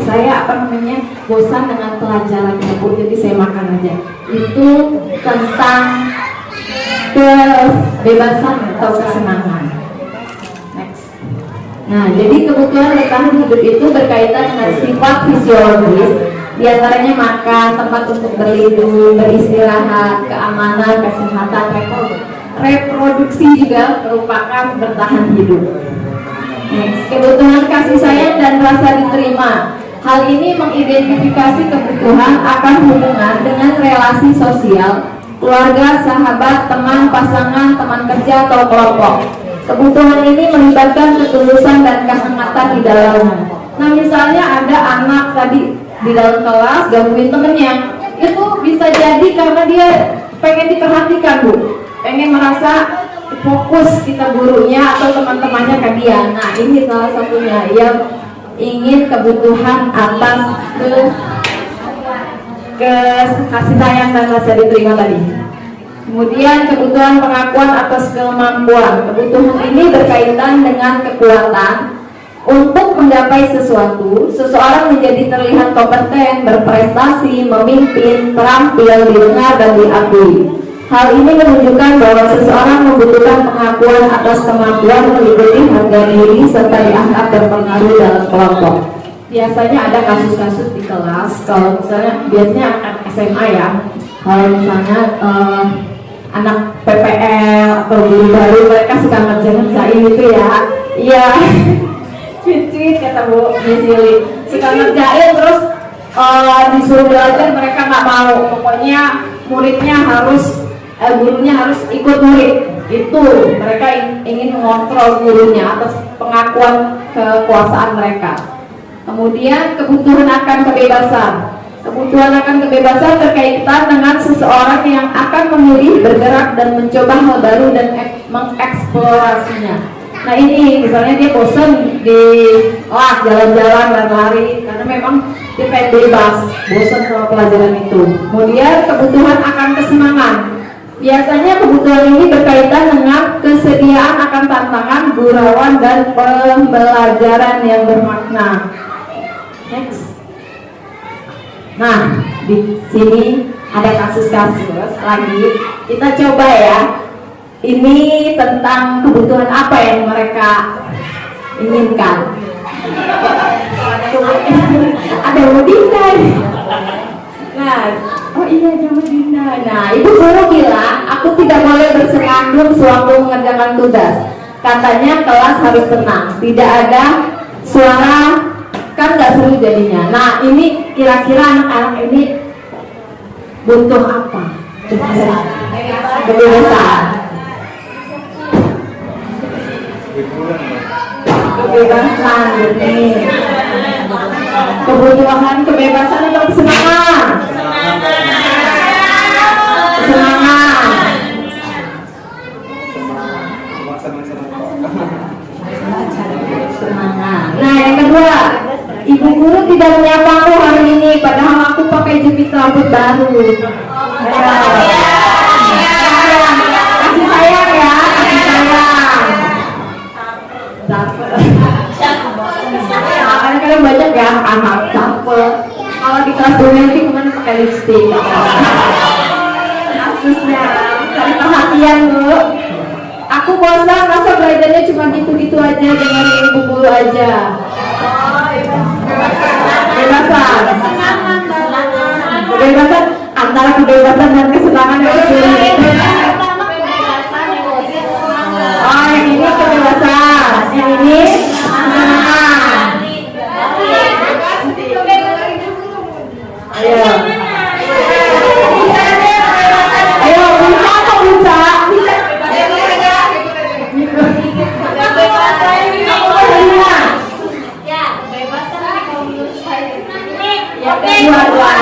saya bosan dengan pelajarannya Bu, jadi saya makan aja. Itu tentang kebebasan atau kesenangan. Next. Jadi kebutuhan bertahan hidup itu berkaitan dengan sifat fisiologis, diantaranya makan, tempat untuk berlindung, beristirahat, keamanan, kesehatan, reproduksi juga merupakan bertahan hidup. Next, kebutuhan kasih sayang dan rasa diterima. Hal ini mengidentifikasi kebutuhan akan hubungan dengan relasi sosial, keluarga, sahabat, teman, pasangan, teman kerja, atau kelompok. Kebutuhan ini melibatkan ketulusan dan kehangatan di dalamnya. Nah, misalnya ada anak tadi di dalam kelas gangguin temennya, itu bisa jadi karena dia pengen diperhatikan, Bu, pengen merasa fokus kita gurunya atau teman-temannya ke dia. Nah, ini salah satunya yang ingin kebutuhan atas kasih sayang dan rasa diterima tadi. Kemudian kebutuhan pengakuan atas kemampuan. Kebutuhan ini berkaitan dengan kekuatan untuk menggapai sesuatu. Seseorang menjadi terlihat kompeten, berprestasi, memimpin, terampil, didengar, dan diakui. Hal ini menunjukkan bahwa seseorang membutuhkan pengakuan atas kemampuan meliputi harga diri serta dianggap berpengaruh dalam kelompok. Biasanya ada kasus-kasus di kelas, kalau misalnya biasanya anak SMA ya, kalau misalnya anak PPL atau guru baru, mereka suka ngerjain gitu ya. Iya, cuit-cuit kata Bu Misili, suka ngerjain terus disuruh belajar mereka nggak mau. Pokoknya muridnya harus gurunya harus ikut murid. Itu mereka ingin mengontrol gurunya atas pengakuan kekuasaan mereka. Kemudian kebutuhan akan kebebasan. Kebutuhan akan kebebasan berkaitan dengan seseorang yang akan memilih, bergerak, dan mencoba hal baru dan mengeksplorasinya. Nah, ini misalnya dia bosan di kelas, jalan-jalan, lari-lari, karena memang dia pengen bebas, bosan sama pelajaran itu. Kemudian kebutuhan akan kesenangan. Biasanya kebutuhan ini berkaitan dengan kesediaan akan tantangan, gurauan, dan pembelajaran yang bermakna. Next. Nah, di sini ada kasus-kasus lagi. Kita coba ya. Ini tentang kebutuhan apa yang mereka inginkan. Ada Udina. Nah, oh iya ada Udina. Nah, ibu guru bilang aku tidak boleh bersenandung sewaktu mengerjakan tugas. Katanya kelas harus tenang, tidak ada suara, kan nggak seru jadinya. Nah, ini kira-kira anak-anak ini butuh apa? Kebebasan. Kebebasan, benih. Kebutuhan kebebasan atau kesenangan? Kesenangan. Semangat. Nah, yang kedua, ibu guru tidak menyapa aku hari ini, padahal aku pakai jepit rambut baru. Kasih sayang ya, kasih sayang. Kadang-kadang banyak ya anak campur. Kalau di kelas dulu nanti kemana pakai lipstick. Kasusnya cari perhatian Bu. Aku bosan, masa belajarnya cuma gitu-gitu aja dengan ibu guru aja. Kebebasan. Kebebasan antara kebebasan dan kesenangan yang sulit. Oh, yang ini kebebasan, yang ini kesenangan. Ayo. Ayo, buka atau buka? Dua-dua.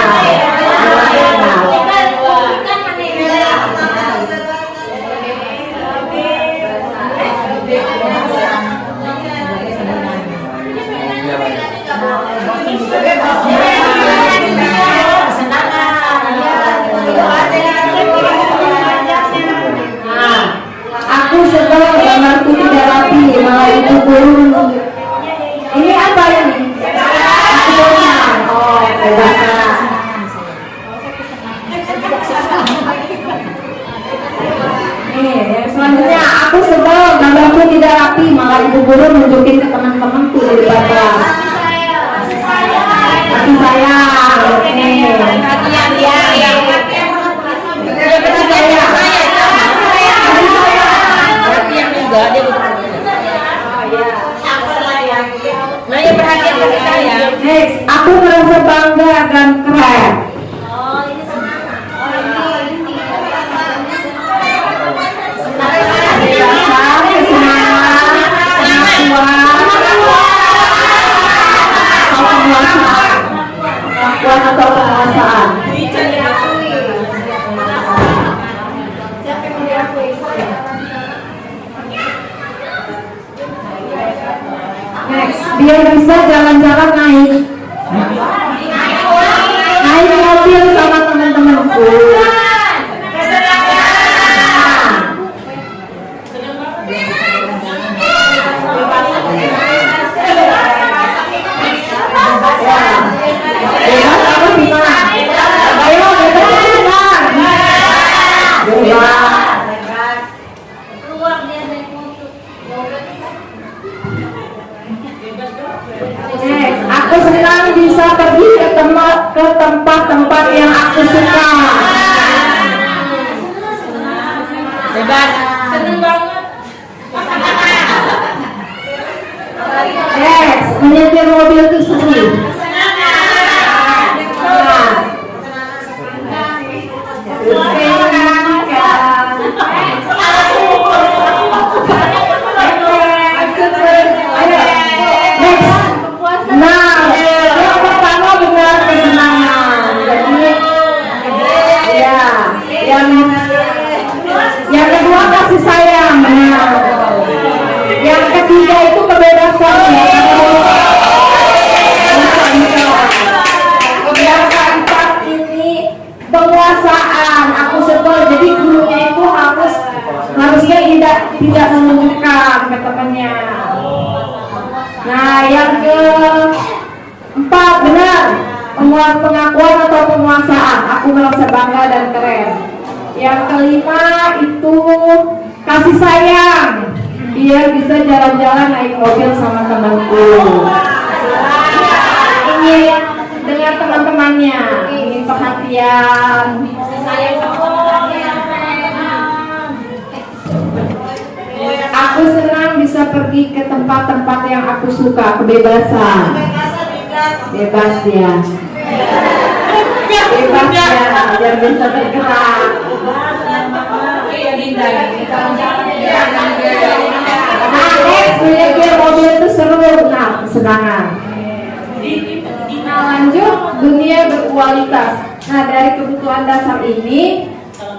Aku sebel gambarku tidak rapi, malah itu guru. Ini apa ini? Aku bosan. Oh, kebebasan. Ini yang selanjutnya, aku sebel gambarku tidak rapi, malah ibu guru nunjukin ke teman teman-temanku di depan kelas. Kasih sayang. Next, aku merasa bangga dan keren. Atau penguasaan. Next, biar bisa jalan-jalan naik mobil sama teman-temanku. Aku senang bisa pergi ke tempat-tempat yang aku suka. Bebas, seneng banget. Yes, menyetir mobil itu seru. Nah, yang pertama benar kesenangan. Jadi, ya, yang kedua kasih sayang. Benar. Yang ketiga itu kebebasan. Yang keempat ini penguasaan. Aku sebel. Jadi gurunya itu harusnya tidak menunjukkan ke temannya. Nah, yang keempat benar pengakuan atau penguasaan. Aku merasa bangga dan keren. Yang kelima itu kasih sayang. Biar bisa jalan-jalan naik mobil sama temanku. Ingin dengan teman-temannya, ingin perhatian. Aku senang bisa pergi ke tempat-tempat yang aku suka, kebebasan. Bebas dia. Bebas dia, biar bisa bergerak. Menyetir mobil itu seru, nah kesenangan. Nah, lanjut dunia berkualitas. Nah, dari kebutuhan dasar ini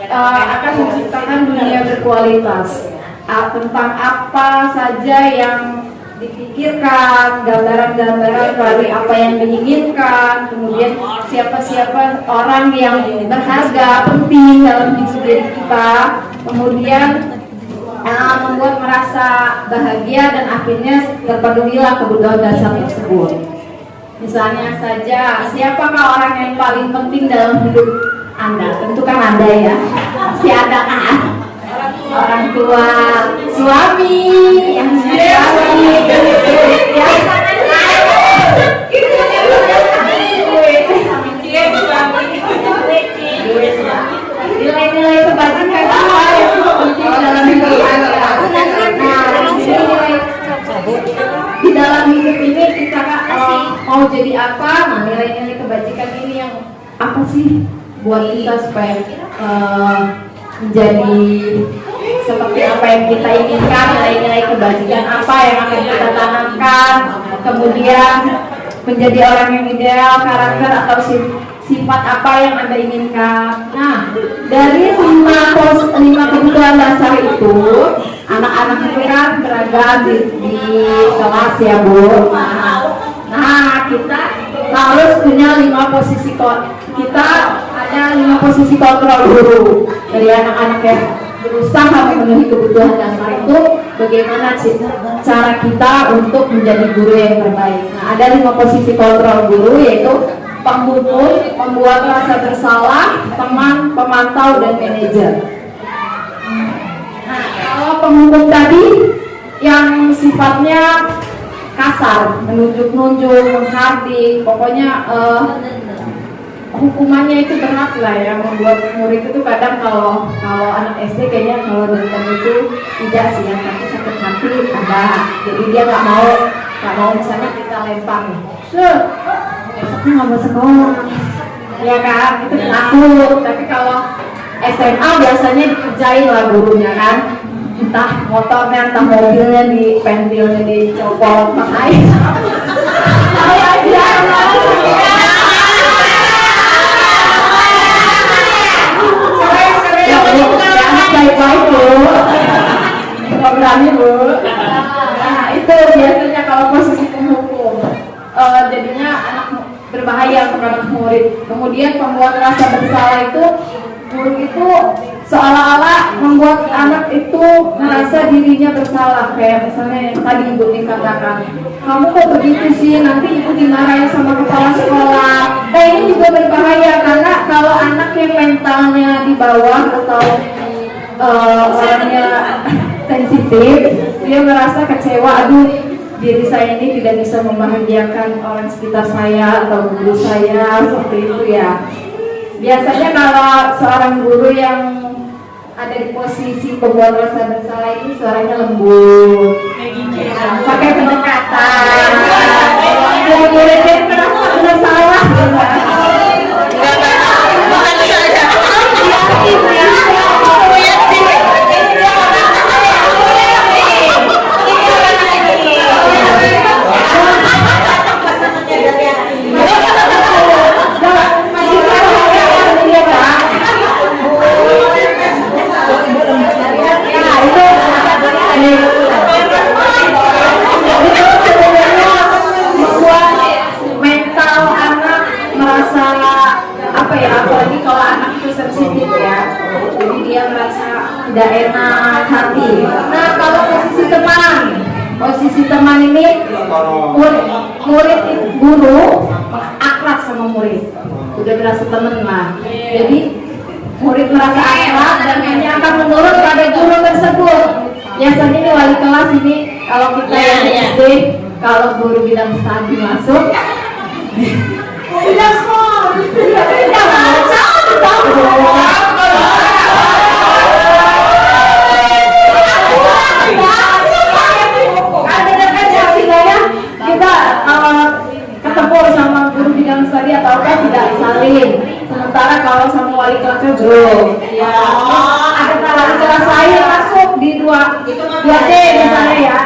akan menciptakan dunia berkualitas. Tentang apa saja yang dipikirkan, gambaran-gambaran dari apa yang diinginkan, kemudian siapa-siapa orang yang berharga, penting dalam hidup diri kita, kemudian membuat merasa bahagia dan akhirnya terpenuhilah kebutuhan dasar tersebut. Misalnya saja, siapakah orang yang paling penting dalam hidup Anda? Tentu kan Anda ya, si Anda kan? Orang tua, suami, yang suami, ya. Nilai-nilai kebajikan apa yang penting dalam hidup Anda? Di dalam hidup ini kita mau jadi apa? Nah, nilai-nilai kebajikan ini yang apa sih buat kita supaya menjadi seperti apa yang kita inginkan, nilai-nilai kebajikan apa yang akan kita tanamkan, kemudian menjadi orang yang ideal, karakter atau sifat apa yang Anda inginkan. Nah, dari 5 kebutuhan dasar itu, anak-anak itu kan beragam di kelas ya Bu. Nah, kita harus punya 5 posisi kita ada 5 posisi kontrol guru dari anak-anak yang berusaha memenuhi kebutuhan dasar itu. Bagaimana cara kita untuk menjadi guru yang terbaik? Nah, ada 5 posisi kontrol guru, yaitu pembunuh, pembuat rasa bersalah, teman, pemantau, dan manajer. Nah, kalau penghukum tadi yang sifatnya kasar, menunjuk-nunjuk, menghardik, pokoknya hukumannya itu berat lah ya, membuat murid itu kadang kalau anak SD kayaknya kalau nonton itu tidak sih ya, tapi sakit hati ada, jadi dia nggak mau misalnya kita lempar nih, besoknya nggak mau sekolah, ya kan, itu takut. Tapi kalau SMA biasanya dikerjain lah gurunya kan, entah motornya, entah mobilnya, di pentilnya dicopot pakai. Baik-baik bu, nggak berani bu. Nah itu biasanya kalau posisi penghukum, jadinya anak berbahaya untuk anak murid. Kemudian pembuat rasa bersalah itu, guru itu seolah-olah membuat anak itu merasa dirinya bersalah. Kayak misalnya yang tadi ibu katakan, kamu kok begitu sih, nanti ibu dimarahin sama kepala sekolah. Nah ini juga berbahaya karena kalau anak yang mentalnya di bawah atau orangnya sensitif, dia merasa kecewa, aduh diri saya ini tidak bisa membahagiakan orang sekitar saya atau guru saya, seperti itu ya. Biasanya kalau seorang guru yang ada di posisi pembuat rasa bersalah ini suaranya lembut, pakai pendekatan, jadi muridnya merasa bersalah. Apalagi kalau anak itu sensitif ya, jadi dia merasa tidak enak hati. Nah kalau posisi teman ini murid guru akrab sama murid, udah berasa teman lah, jadi murid merasa akrab dan hanya akan menurut pada guru tersebut. Biasanya ini wali kelas ini kalau kita yang SD, kalau guru bilang studi masuk udah kita ketemu sama guru bidang studi atau apa tidak salin. Sementara kalau sama wali kelasnya belum. Ya. Ada wali kelas lain masuk di 2D misalnya ya.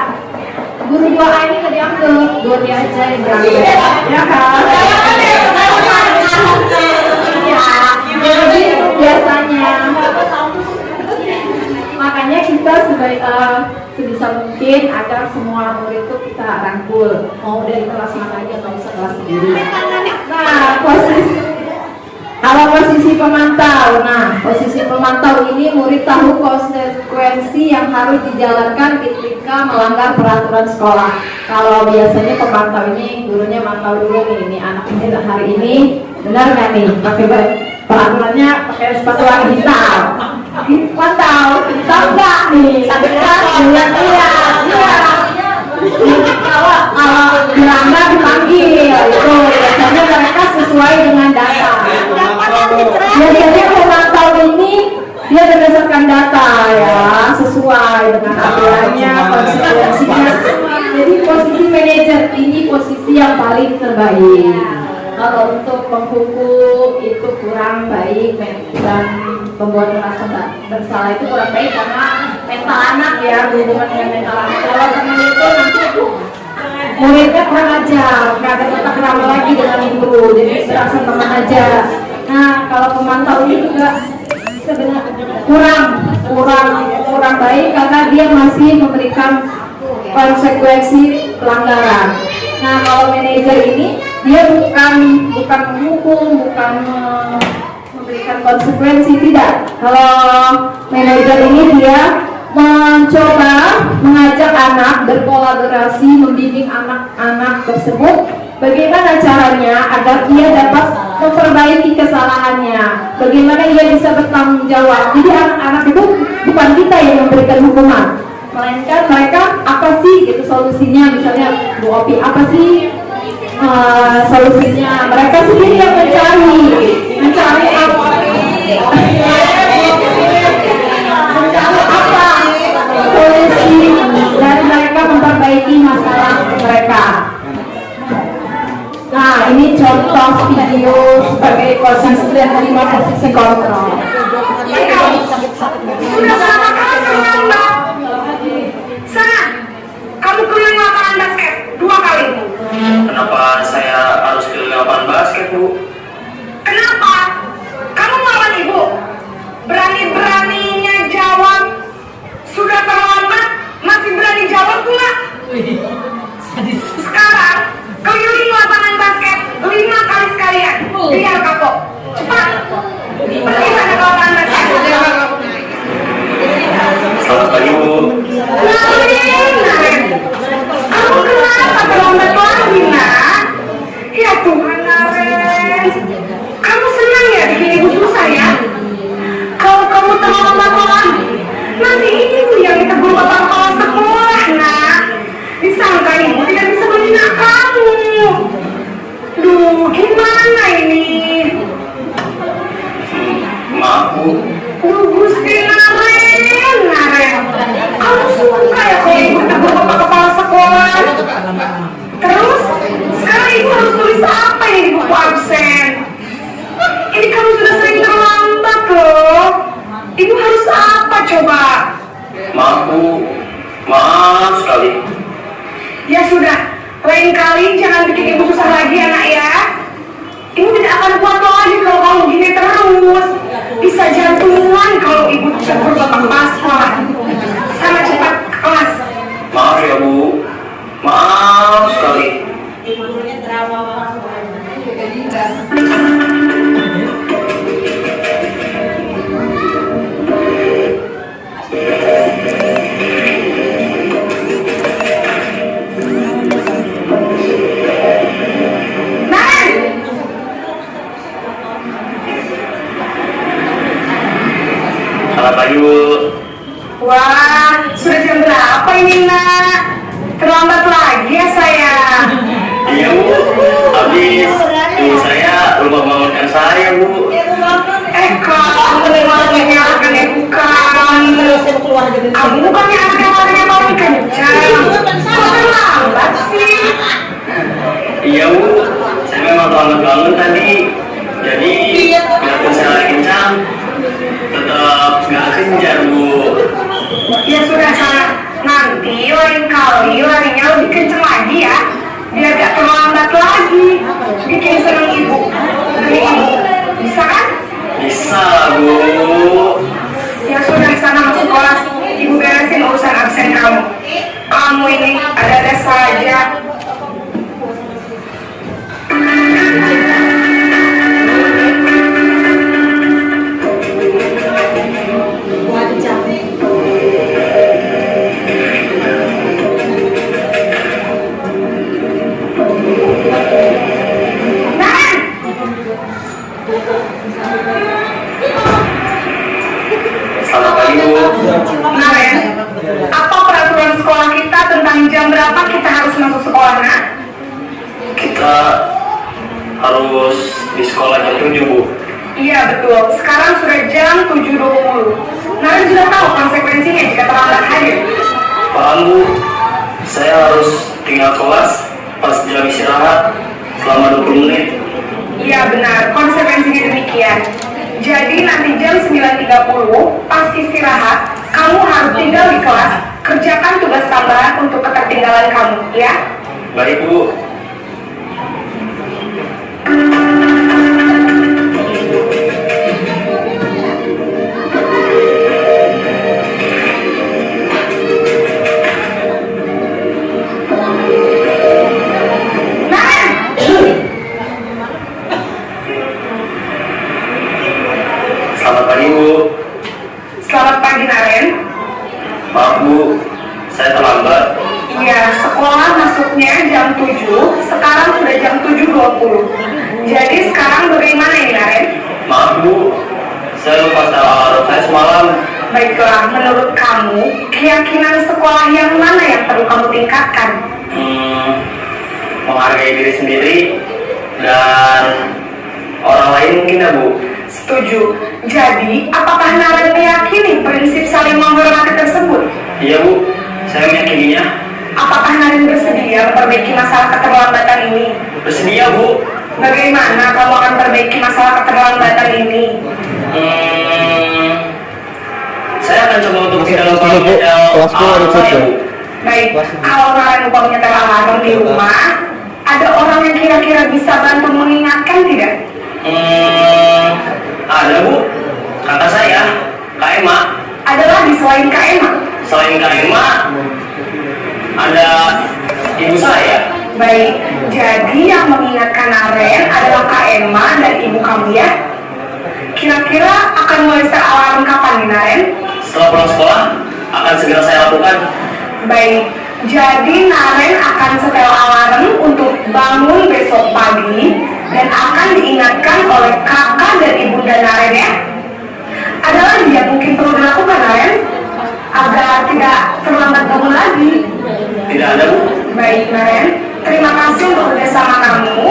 Guru 2A ini nggak diambil, 2D aja yang diambil. Ya kan? Jadi biasanya makanya kita sebisa mungkin agar semua murid itu kita rangkul, mau dari kelas mana aja atau bisa kelas sendiri. Nah posisi pemantau ini murid tahu konsekuensi yang harus dijalankan ketika melanggar peraturan sekolah. Kalau biasanya pemantau ini gurunya mantau dulu nih, ini anak ini hari ini benar nggak nih pakai peraturannya pakai sepatu warna hitam, pantau hitam nggak nih, benar iya. Kalau dilanggar dipanggil, itu biasanya mereka sesuai dengan data. Biasanya pemantau ini dia berdasarkan data ya, sesuai dengan aturannya, konsekuensinya. Jadi posisi manajer ini posisi yang paling terbaik. Kalau untuk penghukum itu kurang baik dan pembuat merasa bersalah itu kurang baik karena mental anak ya, hubungan dengan mental anak. Kalau teman itu nanti muridnya kurang ajar, nggak ada tata krama lagi dengan guru, jadi berasa teman aja. Nah kalau pemantau ini juga sebenarnya kurang baik karena dia masih memberikan konsekuensi pelanggaran. Nah kalau manajer ini dia bukan menghukum, bukan memberikan konsekuensi, tidak. Kalau manajer ini dia mencoba mengajak anak berkolaborasi, membimbing anak-anak tersebut bagaimana caranya agar ia dapat memperbaiki kesalahannya, bagaimana ia bisa bertanggung jawab. Jadi anak-anak itu bukan kita yang memberikan hukuman, melainkan mereka apa sih gitu solusinya, misalnya Bu Opi apa sih solusinya? Mereka sendiri yang mencari apa? Mencari apa solusi dan mereka memperbaiki masalah mereka. Nah, ini contoh video sebagai posisi dan 5 posisi kontrol. Sudah sama kamu Mbak. Sana, kamu keliling lapangan basket 2 kali. Kenapa saya harus ke lapangan basket, Bu? Kenapa? Kamu melawan ibu. Berani-beraninya jawab. Sudah terlambat, masih berani jawab pula. Sekarang, keliling lapangan basket 5 kali sekalian. Biar kapok. Cepat. Pergi sana ke lapangan basket. Selamat pagi, Bu. Naren, kamu kenapa terlambat lagi, nak? Ya Tuhan, Naren. Kamu senang ya bikin ibu susah ya? Kalau kamu terlambat lagi, nanti ibu yang ditegur bapak kepala sekolah, nak. Disangka ibu tidak bisa membina kamu. Duh, gimana ini? Maaf, Bu. Duh, Gusti Naren. Kamu suka ya kalau ibu ditegur bapak kepala sekolah? Terus, sekarang ibu harus tulis apa ini di buku absen? Ini kamu sudah sering terlambat loh. Ibu harus apa coba? Maaf, Bu. Maaf sekali. Ya sudah, lain kali jangan bikin ibu susah lagi ya nak ya. Ibu tidak akan kuat lagi kalau kamu gini terus. Bisa jantungan kalau ibu tegur bapak kepala sekolah. Sama cepat ke kelas. Maaf ya, Bu. Maaf sekali. Selamat pagi, Bu. Wah, sudah jam berapa ini nak? Terlambat lagi ya saya. Iya, Bu. Habis ibu saya lupa bangunkan saya, Bu. Kamu memang menyalahkan ibu kamu. Kamu bukannya anak yang paling kencang. Kok terlambat sih? Iya, Bu. Saya memang terlambat bangun tadi. Jadi, biarpun saya lagi kencang, tetap nggak kejar, Bu. Ya sudah sana. Nanti lain kali larinya lebih kencang lagi ya. Biar gak terlambat lagi. Bikin seneng ibu. Bisa kan? Bisa, Bu. Ya sudah sana masuk kelas. Ibu beresin urusan absen kamu. Kamu ini ada-ada saja. Selamat pagi, Bu. Naren, apa peraturan sekolah kita tentang jam berapa kita harus masuk sekolah, nak? Kita harus di sekolah jam 7, Bu. Iya betul, sekarang sudah jam 7.20. Naren sudah tahu konsekuensinya jika terlambat hadir. Paham, Bu. Saya harus tinggal kelas pas jam istirahat selama 20 menit. Iya benar, konsekuensinya demikian. Jadi nanti jam 9.30 pas istirahat, kamu harus tinggal di kelas, kerjakan tugas tambahan untuk ketertinggalan kamu, ya? Baik, Bu. Selamat pagi, Bu. Selamat pagi, Naren. Maaf, Bu. Saya terlambat. Iya, sekolah masuknya jam 7, sekarang sudah jam 7.20. Jadi sekarang bagaimana ini, Naren? Maaf, Bu. Saya lupa setel alarm saya semalam. Baiklah, menurut kamu, keyakinan sekolah yang mana yang perlu kamu tingkatkan? Menghargai diri sendiri dan orang lain mungkin ya Bu. Setuju. Jadi, apakah Naren meyakini prinsip saling menghormati tersebut? Iya Bu, saya meyakininya. Apakah Naren bersedia memperbaiki masalah keterlambatan ini? Bersedia Bu. Bagaimana kamu akan perbaiki masalah keterlambatan ini? Saya akan coba untuk tidak lupa awal saya Bu. Baik, kalau Naren umpamanya terlarang di rumah, ada orang yang kira-kira bisa bantu mengingatkan tidak? Ada Bu, kata saya, Kak Emma. Ada lagi selain Kak Emma? Selain Kak Emma, ada ibu saya. Baik, jadi yang mengingatkan Naren adalah Kak Emma dan ibu kamu ya? Kira-kira akan mulai set alarm kapan nih Naren? Setelah pulang sekolah, akan segera saya lakukan. Baik, jadi Naren akan setel alarm untuk bangun besok pagi dan akan diingatkan oleh kakak dan ibunda Naren ya. Ada lagi yang mungkin perlu dilakukan Naren agar tidak terlambat bangun lagi? Tidak ada Bu. Baik Naren, terima kasih untuk kerjasama kamu.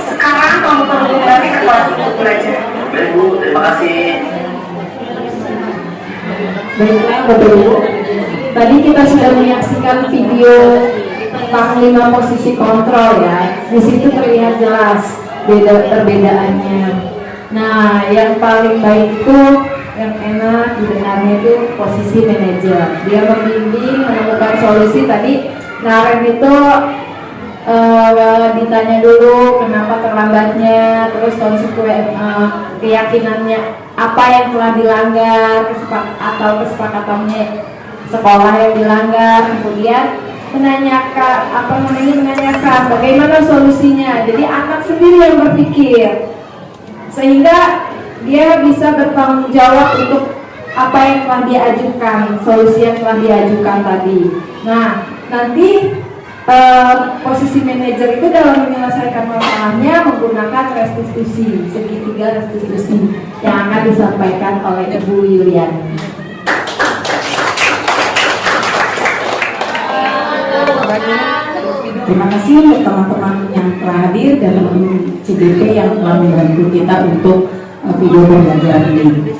Sekarang kamu perlu kembali ke kelas untuk belajar. Baik Bu, terima kasih. Baiklah Bapak Ibu, tadi kita sudah menyaksikan video tentang 5 posisi kontrol ya. Di situ terlihat jelas perbedaannya. Nah, yang paling baik itu, yang enak didengarnya itu posisi manajer. Dia membimbing, menemukan solusi. Tadi Naren itu ditanya dulu kenapa terlambatnya, terus keyakinannya apa yang telah dilanggar, atau kesepakatannya sekolah yang dilanggar, kemudian menanyakan bagaimana solusinya. Jadi anak sendiri yang berpikir sehingga dia bisa bertanggung jawab untuk apa yang telah diajukan, solusi yang telah diajukan tadi. Nah, nanti posisi manajer itu dalam menyelesaikan masalahnya menggunakan restitusi, segitiga restitusi yang akan disampaikan oleh Ibu Yuliani. Terima kasih untuk teman-teman yang telah hadir dan teman-teman CDP yang telah membantu kita untuk video pembelajaran ini.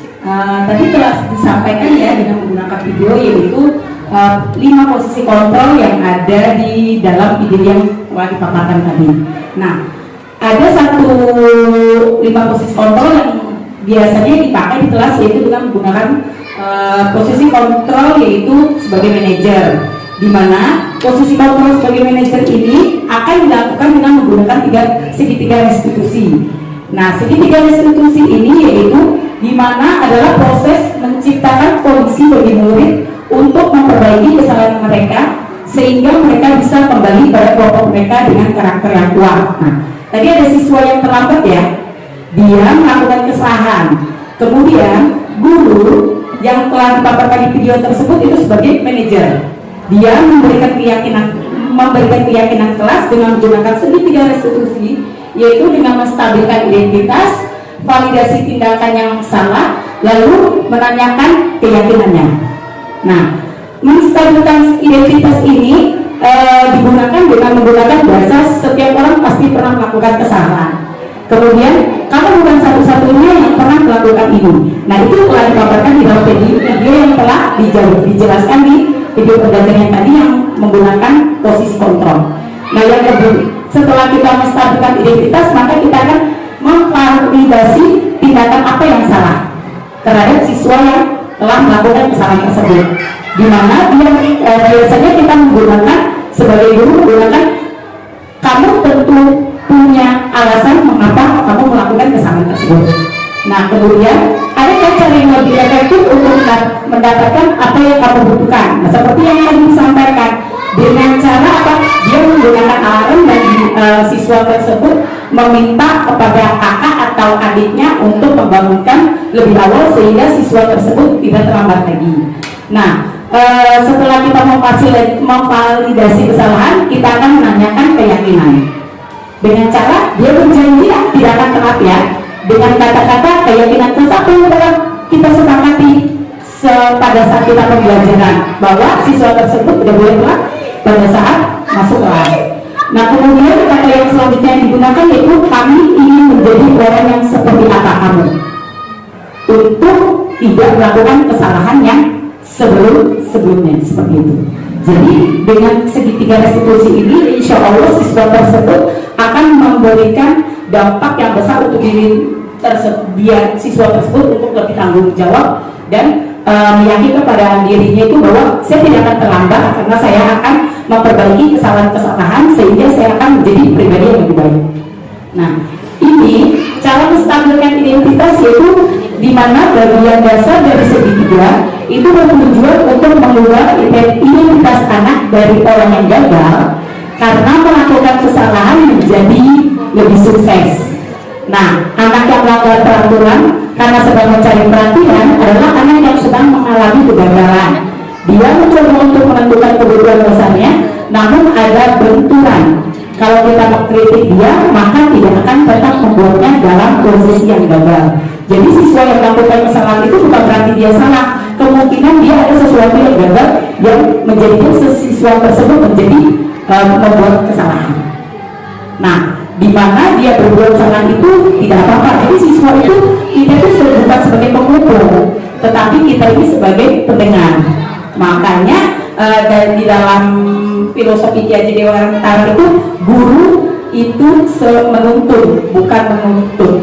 Tadi telah disampaikan ya dengan menggunakan video, yaitu 5 posisi kontrol yang ada di dalam ide yang telah dipaparkan tadi. Nah, ada 5 posisi kontrol yang biasanya dipakai di kelas, yaitu dengan menggunakan posisi kontrol yaitu sebagai manajer, di mana posisi kontrol sebagai manajer ini akan dilakukan dengan menggunakan segitiga restitusi. Nah, segitiga restitusi ini yaitu di mana adalah proses menciptakan kondisi bagi murid untuk memperbaiki kesalahan mereka sehingga mereka bisa kembali pada kelompok mereka dengan karakter yang kuat. Nah, tadi ada siswa yang terlambat ya, dia melakukan kesalahan, kemudian guru yang telah dipaparkan di video tersebut itu sebagai manajer, dia memberikan keyakinan kelas dengan menggunakan segitiga restitusi, yaitu dengan menstabilkan identitas, validasi tindakan yang salah, lalu menanyakan keyakinannya. Nah, menstabilkan identitas ini digunakan dengan menggunakan bahasa setiap orang pasti pernah melakukan kesalahan. Kemudian, kamu bukan satu-satunya yang pernah melakukan ini. Nah, itu telah dipaparkan di dalam video yang telah dijelaskan di video pembelajaran tadi yang menggunakan posisi kontrol. Nah, yang kedua, setelah kita menstabilkan identitas, maka kita akan memvalidasi tindakan apa yang salah terhadap siswa yang telah melakukan kesalahan tersebut, di mana biasanya kita menggunakan sebagai guru menggunakan kamu tentu punya alasan mengapa kamu melakukan kesalahan tersebut. Nah, kemudian ada cara yang lebih efektif untuk mendapatkan apa yang kamu butuhkan. Nah, seperti yang tadi disampaikan, dengan cara apa? Dia menggunakan alarm dan siswa tersebut meminta kepada kakak atau adiknya untuk membangunkan lebih awal sehingga siswa tersebut tidak terlambat lagi. Nah, setelah kita memvalidasi kesalahan, kita akan menanyakan keyakinan dengan cara dia berjanji tidak akan telat ya, dengan kata-kata keyakinan satu yang telah kita sepakati pada saat kita pembelajaran bahwa siswa tersebut tidak boleh telat, pada saat masuk kelas. Nah kemudian kata yang selanjutnya yang digunakan yaitu kami ingin menjadi orang yang seperti apa kamu, untuk tidak melakukan kesalahan yang sebelumnya seperti itu. Jadi dengan segitiga restitusi ini, insya Allah siswa tersebut akan memberikan dampak yang besar untuk biar siswa tersebut untuk lebih tanggung jawab dan meyakinkan kepada dirinya itu bahwa saya tidak akan terlambat karena saya akan memperbaiki kesalahan-kesalahan sehingga saya akan menjadi pribadi yang lebih baik. Nah, ini cara menstabilkan identitas yaitu di mana bagian dasar dari segitiga itu bertujuan untuk mengubah identitas anak dari orang yang gagal karena melakukan kesalahan menjadi lebih sukses. Nah, anak yang melanggar peraturan karena sedang mencari perhatian adalah anak yang sedang mengalami kegagalan. Dia mencoba untuk menentukan kebutuhan dasarnya, namun ada benturan. Kalau kita mengkritik dia, maka tidak akan tetap membuatnya dalam posisi yang gagal. Jadi siswa yang melakukan kesalahan itu bukan berarti dia salah. Kemungkinan dia ada sesuatu yang gagal yang menjadikan siswa tersebut menjadi membuat kesalahan. Nah, di mana dia berbuat salah itu tidak apa-apa. Jadi siswa itu kita itu bukan sebagai pengukur, tetapi kita ini sebagai pendengar. Makanya dan di dalam filosofi Ki Haji Dewantara itu guru itu menuntun, bukan menuntut.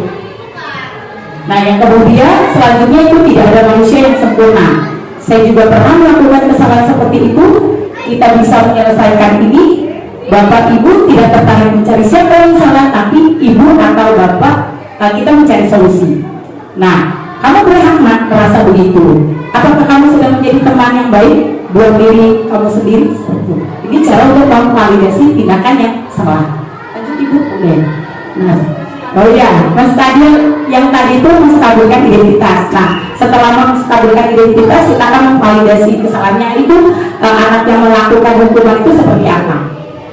Nah, yang kemudian selanjutnya itu tidak ada manusia yang sempurna. Saya juga pernah melakukan kesalahan seperti itu. Kita bisa menyelesaikan ini. Bapak Ibu tidak tertarik mencari siapa yang salah, tapi Ibu atau Bapak kita mencari solusi. Nah, kamu berhak merasa begitu. Apakah kamu sudah menjadi teman yang baik buat diri kamu sendiri? Ini cara untuk memvalidasi tindakan yang salah. Lanjut Ibu. Oke. Nah, oh ya, yang tadi itu menstabilkan identitas. Nah, setelah menstabilkan identitas, kita akan memvalidasi kesalahannya itu anak yang melakukan hukuman itu seperti apa.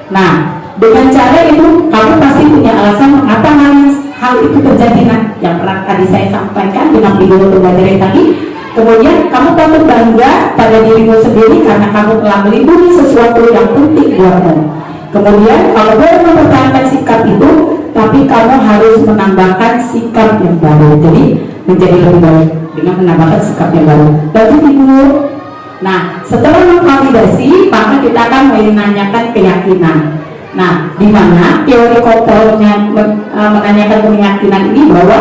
Nah, dengan cara itu kamu pasti punya alasan mengapa hal itu terjadi. Nah, yang pernah tadi saya sampaikan dengan video pembelajaran tadi. Kemudian kamu patut bangga pada dirimu sendiri karena kamu telah melindungi sesuatu yang penting buatmu. Kemudian kamu boleh mempertahankan sikap itu, tapi kamu harus menambahkan sikap yang baru. Jadi menjadi lebih baik dengan menambahkan sikap yang baru. Lanjut Ibu. Nah, setelah memvalidasi, maka kita akan menanyakan keyakinan. Nah, di mana teori kontrolnya menanyakan keyakinan ini bahwa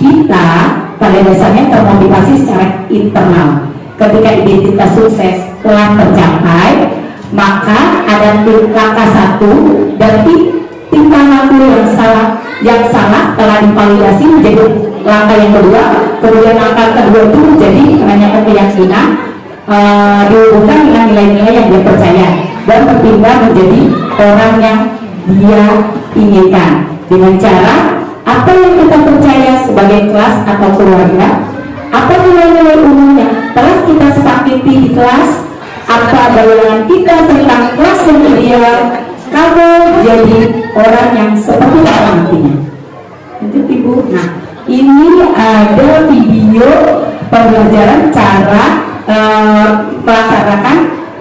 kita pada dasarnya termotivasi secara internal. Ketika identitas sukses telah tercapai, maka ada langkah 1 dan tingkah laku yang salah telah divalidasi menjadi langkah yang kedua. Kemudian langkah kedua itu menjadi menanyakan keyakinan, dihubungkan dengan nilai-nilai yang dia percaya dan berpindah menjadi orang yang dia inginkan dengan cara apa yang kita percaya sebagai kelas atau keluarga, apa nilai-nilai umum yang telah kita sepakati di kelas, apa bayangan kita tentang kelas yang ideal, kamu jadi orang yang seperti apa nantinya. Lanjut Ibu. Nah, ini ada video pembelajaran cara melaksanakan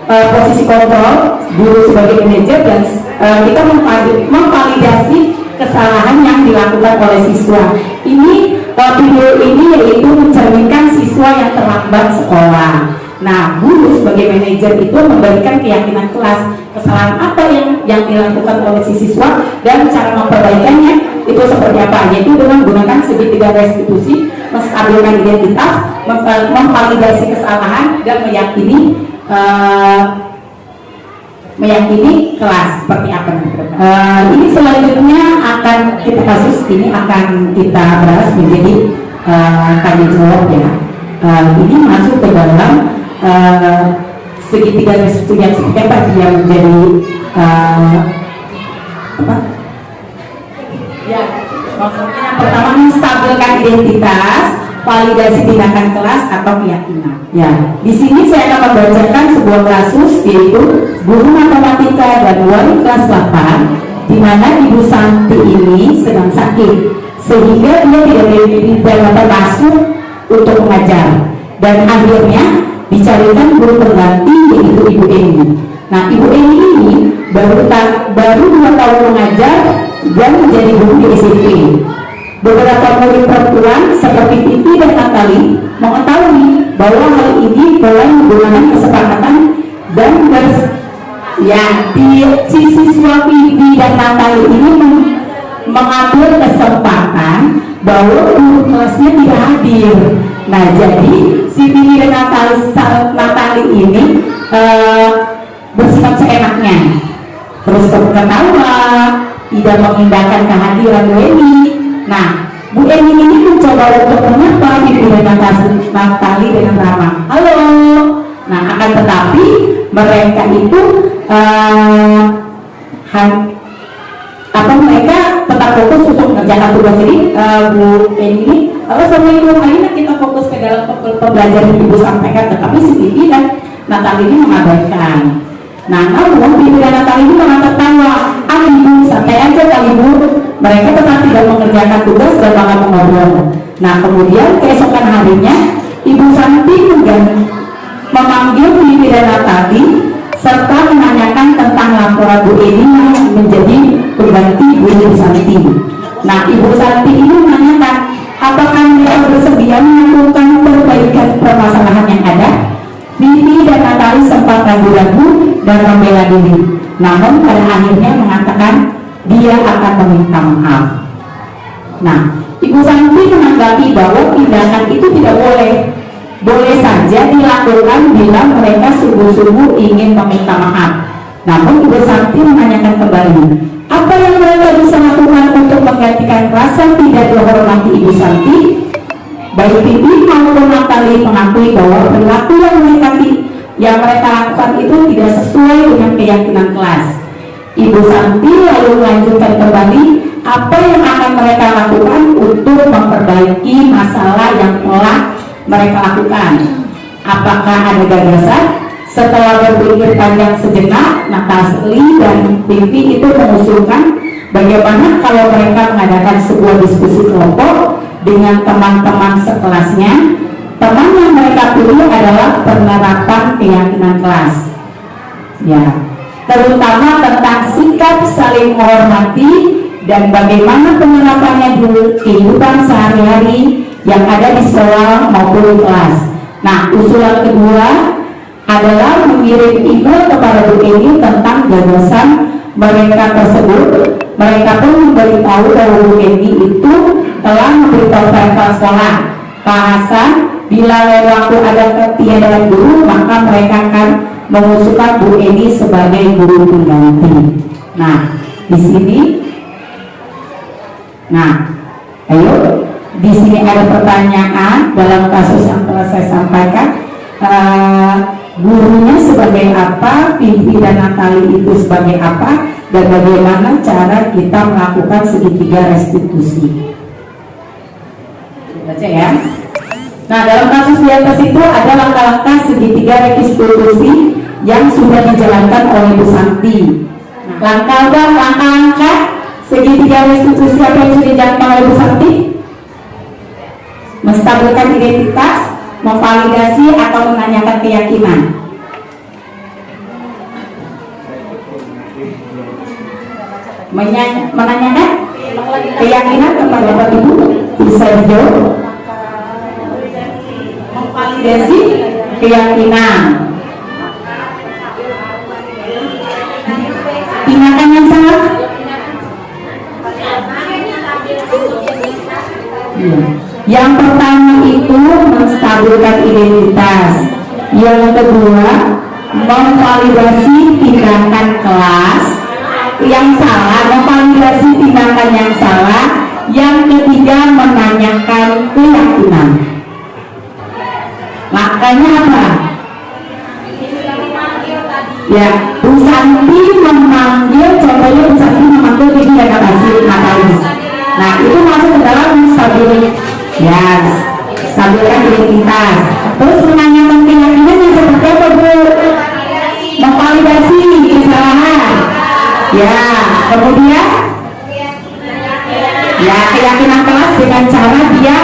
posisi kontrol guru sebagai manajer dan kita memvalidasi kesalahan yang dilakukan oleh siswa. Ini video ini yaitu mencerminkan siswa yang terlambat sekolah. Nah, guru sebagai manajer itu memberikan keyakinan kelas kesalahan apa yang dilakukan oleh si siswa dan cara memperbaikannya itu seperti apa, yaitu dengan menggunakan segitiga restitusi, menstabilkan identitas, memvalidasi kesalahan dan meyakini kelas seperti apa. Ini selanjutnya akan kita kasus ini akan kita bahas menjadi tanya jawab ya. Ini masuk ke dalam segitiga restitusi yang seperti apa dia menjadi apa? Ya, maksudnya yang pertama menstabilkan identitas, validasi tindakan kelas atau keyakinan. Ya, di sini saya akan membacakan sebuah kasus yaitu guru matematika dan wali kelas 8 di mana Ibu Santi ini sedang sakit sehingga dia tidak dapat masuk untuk mengajar dan akhirnya dicarikan guru pengganti yaitu Ibu Eni. Nah, Ibu Eni ini baru 2 tahun mengajar dan menjadi guru di SMP. Beberapa murid perempuan seperti Titi dan Natali mengetahui bahwa hal ini mulai menggunakan kesepakatan dan di siswa Vivi dan Natali ini mengambil kesempatan bahwa guru kelasnya tidak hadir. Nah, jadi si Vivi dan Natali ini bersikap seenaknya, terus ketawa, tidak mengindahkan kehadiran Bu Eni. Nah, Bu Eni ini mencoba untuk menyapa Vivi dan Natali dengan ramah, halo. Nah, akan tetapi mereka itu mereka tetap fokus untuk mengerjakan tugas. Jadi Bu Eni ini, kalau Assalamualaikum, ayo kita fokus ke dalam pembelajaran yang Ibu sampaikan, tetapi si Vivi dan Natali ini mengabaikan. Nah, namun Vivi dan Natali ini malah tertawa, Ibu santai aja kali Bu. Mereka tetap tidak mengerjakan tugas dan malah mengobrol. Nah, kemudian keesokan harinya Ibu Santi memanggil Vivi dan Natali serta menanyakan tentang laporan Bu Eni yang menjadi pengganti Bu Santi. Nah, Ibu Santi ini menanyakan apakah mereka bersedia melakukan perbaikan permasalahan yang ada. Vivi dan Natali sempat ragu-ragu dan membela diri, namun pada akhirnya mengatakan dia akan meminta maaf. Nah, Ibu Santi menanggapi bahwa tindakan itu tidak boleh saja dilakukan bila mereka sungguh-sungguh ingin meminta maaf. Namun Ibu Santi menanyakan kembali, apa yang mereka bisa lakukan untuk menggantikan rasa tidak dihormati Ibu Santi? Baik Vivi maupun Natali mengakui bahwa perilaku yang mereka lakukan itu tidak sesuai dengan keyakinan kelas. Ibu Santi lalu melanjutkan kembali apa yang akan mereka lakukan untuk memperbaiki masalah yang telah mereka lakukan. Apakah ada gagasan? Setelah berpikir panjang sejenak, Natali dan Vivi itu mengusulkan bagaimana kalau mereka mengadakan sebuah diskusi kelompok dengan teman-teman sekelasnya. Teman yang mereka pilih adalah penerapan keyakinan kelas, ya, terutama tentang sikap saling menghormati dan bagaimana penerapannya di kehidupan sehari-hari yang ada di sekolah maupun di kelas. Nah, usulan kedua adalah mengirim email kepada Bu Eni tentang gagasan mereka tersebut. Mereka pun memberitahu bahwa Bu Eni itu telah memberitahu kepala sekolah, Pak Hasan, bila waktu ada ketiadaan guru maka mereka akan mengusulkan Bu Eni sebagai guru pengganti. Nah, di sini, di sini ada pertanyaan dalam kasus yang telah saya sampaikan. Gurunya sebagai apa, Vivi dan Natali itu sebagai apa, dan bagaimana cara kita melakukan segitiga restitusi. Baca ya. Nah, dalam kasus di atas itu ada langkah-langkah segitiga restitusi yang sudah dijalankan oleh Bu Santi. Nah, langkah-langkah segitiga restitusi apa yang sudah dijalankan oleh Bu Santi? Menstabilkan identitas, memvalidasi atau menanyakan keyakinan. Menanyakan keyakinan kepada Bapak Ibu bisa dijawab. Memvalidasi keyakinan. Tindakan yang salah. Yang pertama itu menstabilkan identitas. Yang kedua memvalidasi tindakan kelas yang salah, memvalidasi tindakan yang salah. Yang ketiga menanyakan keyakinan. Makanya apa? Ya, Bu Santi memanggil, contohnya Bu Santi memanggil Vivi dan Natali. Nah, itu masuk ke dalam stabilkan identitas. Terus menanyakan keyakinan yang seperti apa Bu? Memvalidasi kesalahan. Ya, kemudian ya keyakinan kelas dengan cara dia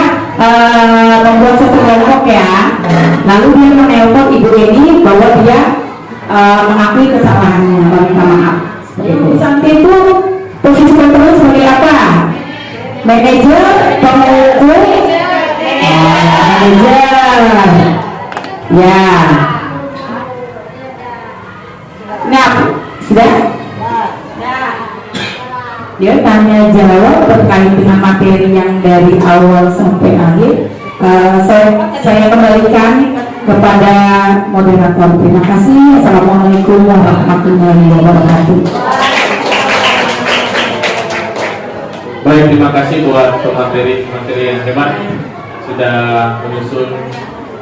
membuat satu kelompok ya. Lalu dia menelpon Ibu Eni bahwa dia mengakui kesalahannya, meminta maaf. Seperti itu. Santi itu posisi kontrol sebagai apa? Manajer, pemukul, manajer. Ya. Nah, sudah? Dia tanya jawab terkait dengan materi yang dari awal sampai akhir. Saya kembalikan kepada moderator. Terima kasih. Assalamualaikum warahmatullahi wabarakatuh. Baik, terima kasih buat materi yang hebat, sudah menyusun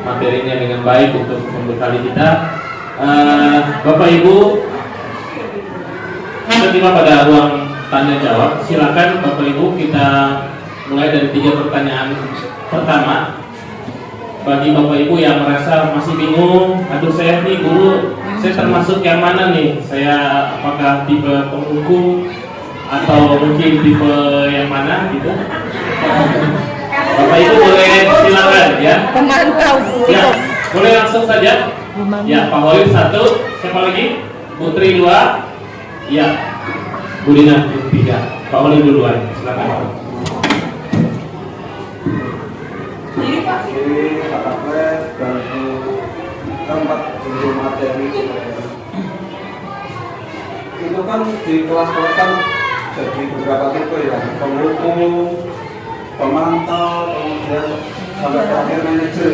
materinya dengan baik untuk membekali kita. Bapak Ibu, kita tiba pada ruang tanya jawab. Silakan Bapak Ibu, kita mulai dari 3 pertanyaan pertama. Bagi Bapak Ibu yang merasa masih bingung, aduh saya nih guru, saya termasuk yang mana nih? Saya apakah tipe penghukum atau mungkin tipe yang mana gitu? Bapak Ibu boleh silakan ya. Ya, boleh langsung saja. Ya, Pak Holil 1, siapa lagi? Putri 2, ya, Bu Dina 3. Pak Holil duluan, silakan. Jadi Pak Pres dan tempat guru materi itu kan di kelas-kelas kan jadi beberapa tipe ya, penghukum, pemantau, kemudian sampai terakhir manajer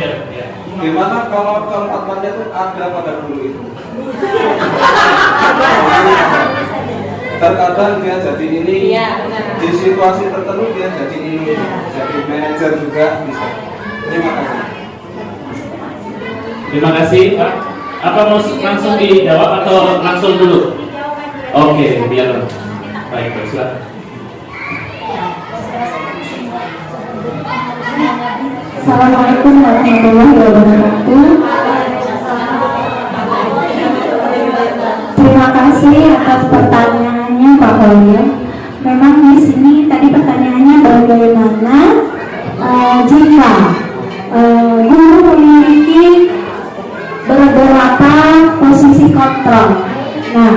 ya. Gimana kalau keempat-empatnya itu ada pada guru itu? Terkadang dia jadi ini, di situasi tertentu dia jadi ini, jadi manajer juga bisa. Terima kasih. Terima kasih Pak. Apa mau langsung dijawab atau langsung dulu? Oke, biar baik, silakan. Assalamualaikum warahmatullahi wabarakatuh. Terima kasih atas pertanyaannya Pak Holil. Memang di sini tadi pertanyaannya bagaimana jika guru memiliki beberapa posisi kontrol. Nah,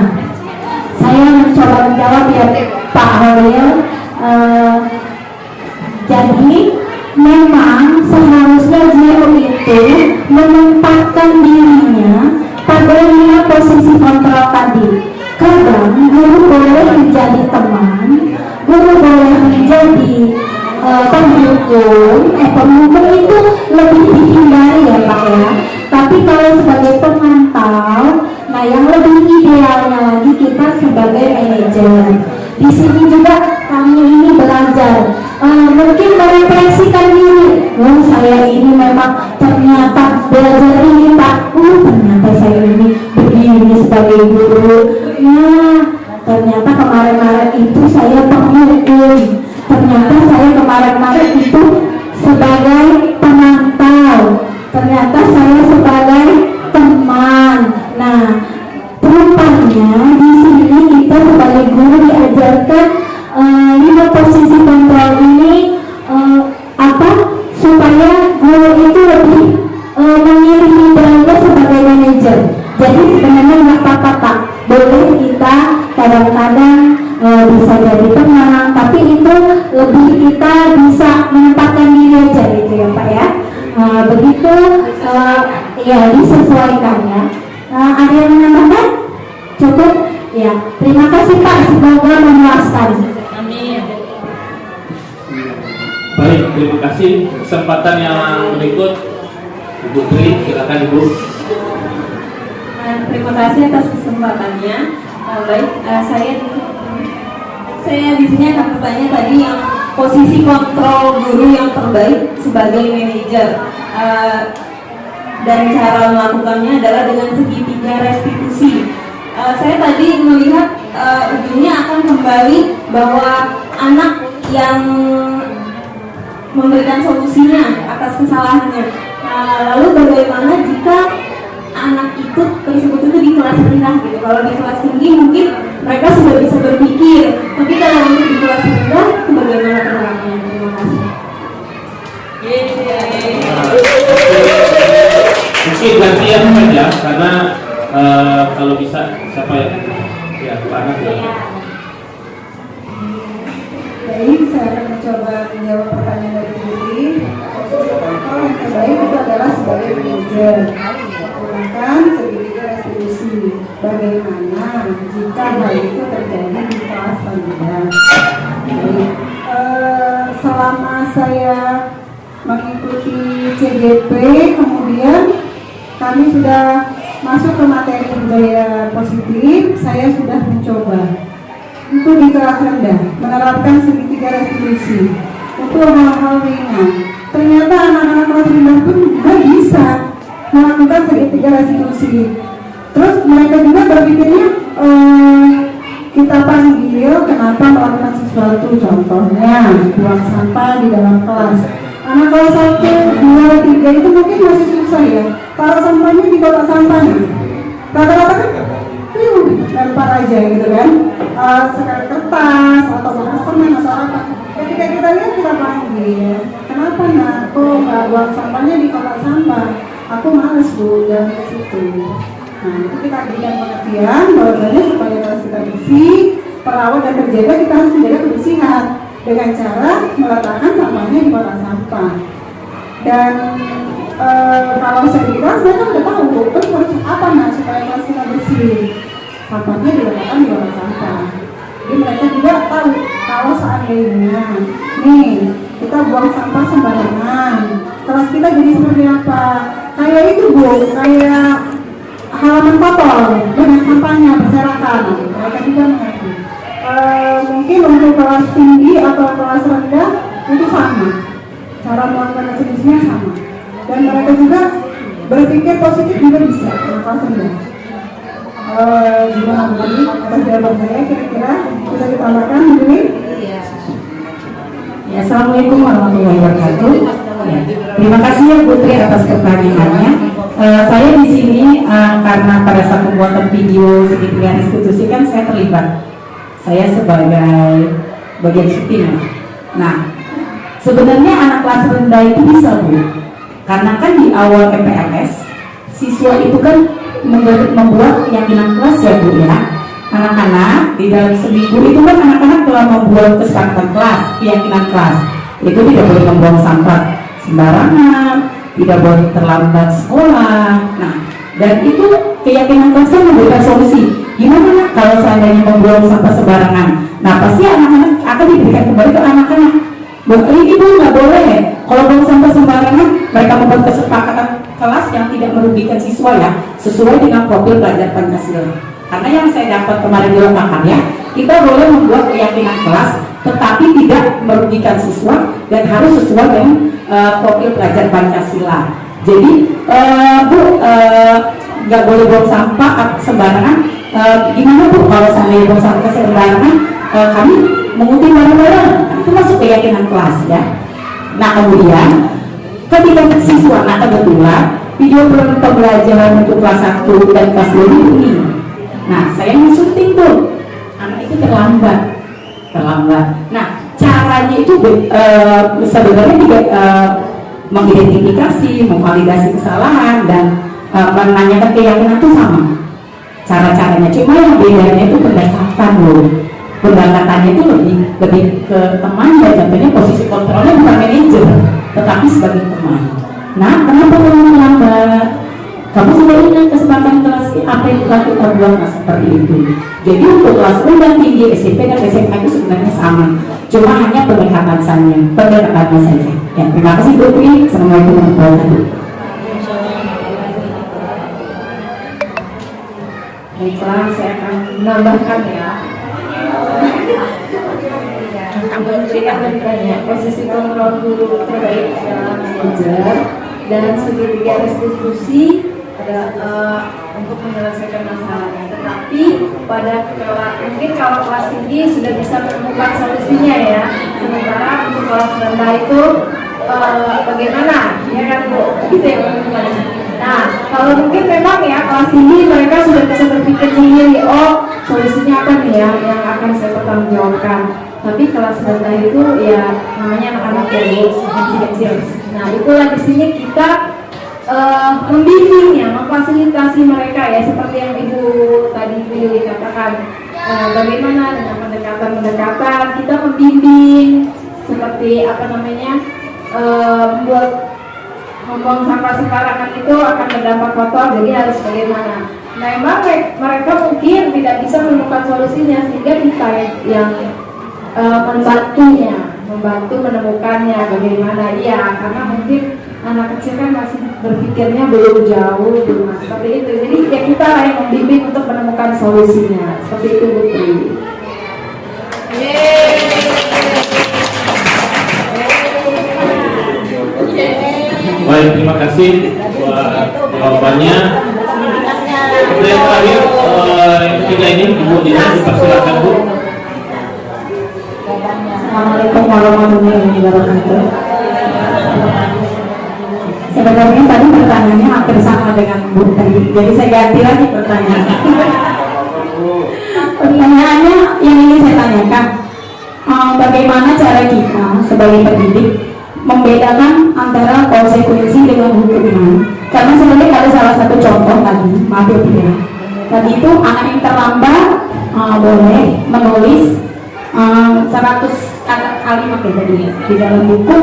saya mencoba menjawab ya Pak Holil. Jadi memang seharusnya guru itu menempatkan dirinya pada 5 posisi kontrol tadi. Kadang guru boleh menjadi teman, guru boleh menjadi penghukum. Penghukum itu lebih dihindari ya Pak ya. Tapi kalau sebagai pemantau, nah yang lebih idealnya lagi kita sebagai manajer. Di sini juga kami ini belajar, mungkin merefleksikan diri. Oh saya ini memang ternyata belajar ini Pak. Ternyata saya ini begini sebagai guru. Nah ternyata kemarin-kemarin itu saya penghukum. Ternyata saya kemarin-kemarin itu sebagai pemantau. Ternyata saya sebagai teman. Nah rupanya di sini kita sebagai guru diajarkan 5 posisi kontrol ini supaya guru itu lebih memilih lidernya sebagai manajer. Jadi sebenarnya nggak apa-apa Pak, boleh kita kadang-kadang bisa jadi teman, tapi itu lebih kita bisa menempatkan diri aja gitu ya Pak ya. Begitu ya disesuaikan ya. Ada yang menambahkan? Cukup? Ya, terima kasih Pak, semoga memuaskan. Amin. Baik, terima kasih. Kesempatan yang berikut Ibu Tri, silakan Ibu. Terima kasih atas kesempatannya. Baik, saya di sini akan bertanya tadi yang posisi kontrol guru yang terbaik sebagai manajer. Dan cara melakukannya adalah dengan segitiga restitusi. Saya tadi melihat ujungnya akan kembali bahwa anak yang memberikan solusinya atas kesalahannya. Lalu bagaimana jika anak tersebut itu di kelas rendah gitu? Kalau di kelas tinggi mungkin mereka sudah bisa berpikir, tapi kalau untuk di kelas rendah itu bagaimana penerapannya? Terima kasih. Mungkin gantian saja karena Gimana tuh? Baik, saya akan mencoba menjawab pertanyaan dari Budi. Contoh yang terbaik itu adalah sebagai manajer menggunakan segitiga restitusi. Bagaimana jika hal itu terjadi di kelas pelajaran? Selama saya mengikuti CGP, kemudian kami sudah masuk ke materi budaya positif. Saya sudah mencoba untuk di kelas rendah menerapkan segitiga restitusi untuk hal-hal ringan. Ternyata anak-anak kelas rendah pun juga bisa melakukan segitiga restitusi. Terus mereka juga berpikirnya kita panggil kenapa melakukan sesuatu, contohnya buang sampah di dalam kelas. Anak kelas 1, 2, 3 itu mungkin masih susah ya, taruh sampahnya di kotak sampahnya. Rata-rata kan lempar aja gitu kan, sekali kertas atau bekas permen atau apa. Ketika kita lihat, kita panggil, kenapa nak kok nggak buang sampahnya di kotak sampah? Aku males bu, jangan ke situ. Nah itu kita berikan pengertian bahwasanya supaya kelas kita bersih, perawat dan terjaga, kita harus menjaga kebersihan dengan cara meletakkan sampahnya di kotak sampah. Dan kalau saya di kelas, mereka udah tahu terus harus apa nah supaya kelas kita bersih. Sampahnya diletakkan di kotak sampah. Jadi mereka juga tahu kalau seandainya nih kita buang sampah sembarangan, kelas kita jadi seperti apa? Kayak itu bu, kayak halaman kotor, banyak sampahnya berserakan. Mereka juga mengerti. Mungkin untuk kelas tinggi atau kelas rendah itu sama, cara melakukan restitusinya sama. Dan mereka juga berpikir positif juga bisa kelas rendah. Gimana tadi atas jawaban saya, kira-kira bisa ditambahkan begini? Ya, Assalamualaikum warahmatullahi wabarakatuh. Ya, terima kasih ya Putri atas pertanyaannya. Saya di sini karena pada saat pembuatan video segitiga restitusi kan saya terlibat. Saya sebagai bagian syuting. Nah, sebenarnya anak kelas rendah itu bisa bu, karena kan di awal MPLS siswa itu kan membuat keyakinan kelas ya bu ya. Anak-anak di dalam seminggu itu kan anak-anak telah membuat kesepakatan kelas, keyakinan kelas. Itu tidak boleh membuang sampah sembarangan, tidak boleh terlambat sekolah. Nah, dan itu keyakinan kelas kan memberikan solusi. Gimana nak kalau seandainya membuang sampah sembarangan? Nah, pasti anak-anak akan diberikan kembali ke anak-anak. Ibu nggak boleh. Kalau buang sampah sembarangan, mereka membuat kesepakatan kelas yang tidak merugikan siswa ya, sesuai dengan profil pelajar Pancasila. Karena yang saya dapat kemarin di lapangan ya, kita boleh membuat keyakinan kelas, tetapi tidak merugikan siswa dan harus sesuai dengan profil pelajar Pancasila. Jadi bu, nggak boleh buang sampah sembarangan. Gimana bu kalau seandainya buang sampah sembarangan? Kami mengutip bareng-bareng, itu masuk keyakinan kelas ya. Nah kemudian ketika siswa, nah kebetulan video pembelajaran untuk kelas 1 dan kelas 2 ini. Nah, saya syuting tuh, anak itu terlambat. Nah, caranya itu sebenarnya juga mengidentifikasi, memvalidasi kesalahan dan menanyakan keyakinan itu sama. Cara-caranya, cuma yang bedanya itu pendekatan loh. Pendekatannya itu lebih ke teman ya, contohnya posisi kontrolnya bukan manajer, tetapi sebagai teman. Nah, kenapa kamu terlambat? Kamu sudah ingat kesempatan kelas apa yang telah kita buat seperti itu. Jadi untuk kelas rendah, tinggi, SMP dan SMA itu sebenarnya sama, cuma hanya pendekatannya saja. Ya, terima kasih Bu Tri. Assalamualaikum warahmatullahi wabarakatuh. Baiklah, saya akan menambahkan ya. Posisi kontrol guru terbaik adalah manajer dan segitiga restitusi untuk menyelesaikan masalahnya. Tetapi pada mungkin kalau kelas tinggi sudah bisa menemukan solusinya ya. Sementara untuk kelas rendah itu bagaimana? Ya kan Bu? Gitu ya teman-teman. Nah, kalau mungkin memang ya kelas tinggi mereka sudah bisa berpikir sendiri, oh solusinya apa nih ya yang akan saya pertanggungjawabkan. Tapi kelas rendah itu ya namanya anak-anak yang masih kecil. Nah, itulah di sini kita membimbingnya, memfasilitasi mereka ya seperti yang Ibu tadi katakan. bagaimana dengan pendekatan-pendekatan kita membimbing seperti apa namanya membuang sampah sembarangan itu akan berdampak kotor, jadi harus bagaimana. Memang mereka mungkin tidak bisa menemukan solusinya, sehingga kita yang membantu menemukannya bagaimana. Iya, karena mungkin anak kecil kan masih berpikirnya belum jauh, belum seperti itu. Jadi ya kita lah yang membimbing untuk menemukan solusinya. Seperti itu, Bu Tri. Baik, terima kasih buat jawabannya. Yang terakhir, yang ketiga ini Ibu Dina, dipersilakan Bu. Assalamualaikum warahmatullahi wabarakatuh. Sebenarnya tadi pertanyaannya hampir sama dengan Bu Tri, jadi saya ganti lagi pertanyaannya. Pertanyaannya yang ingin saya tanyakan, bagaimana cara kita sebagai pendidik membedakan antara konsekuensi dengan hukuman? Karena sebenarnya ada salah satu contoh tadi, maaf ya, tadi itu anak yang terlambat boleh menulis 100 kalimat ya tadi di dalam buku,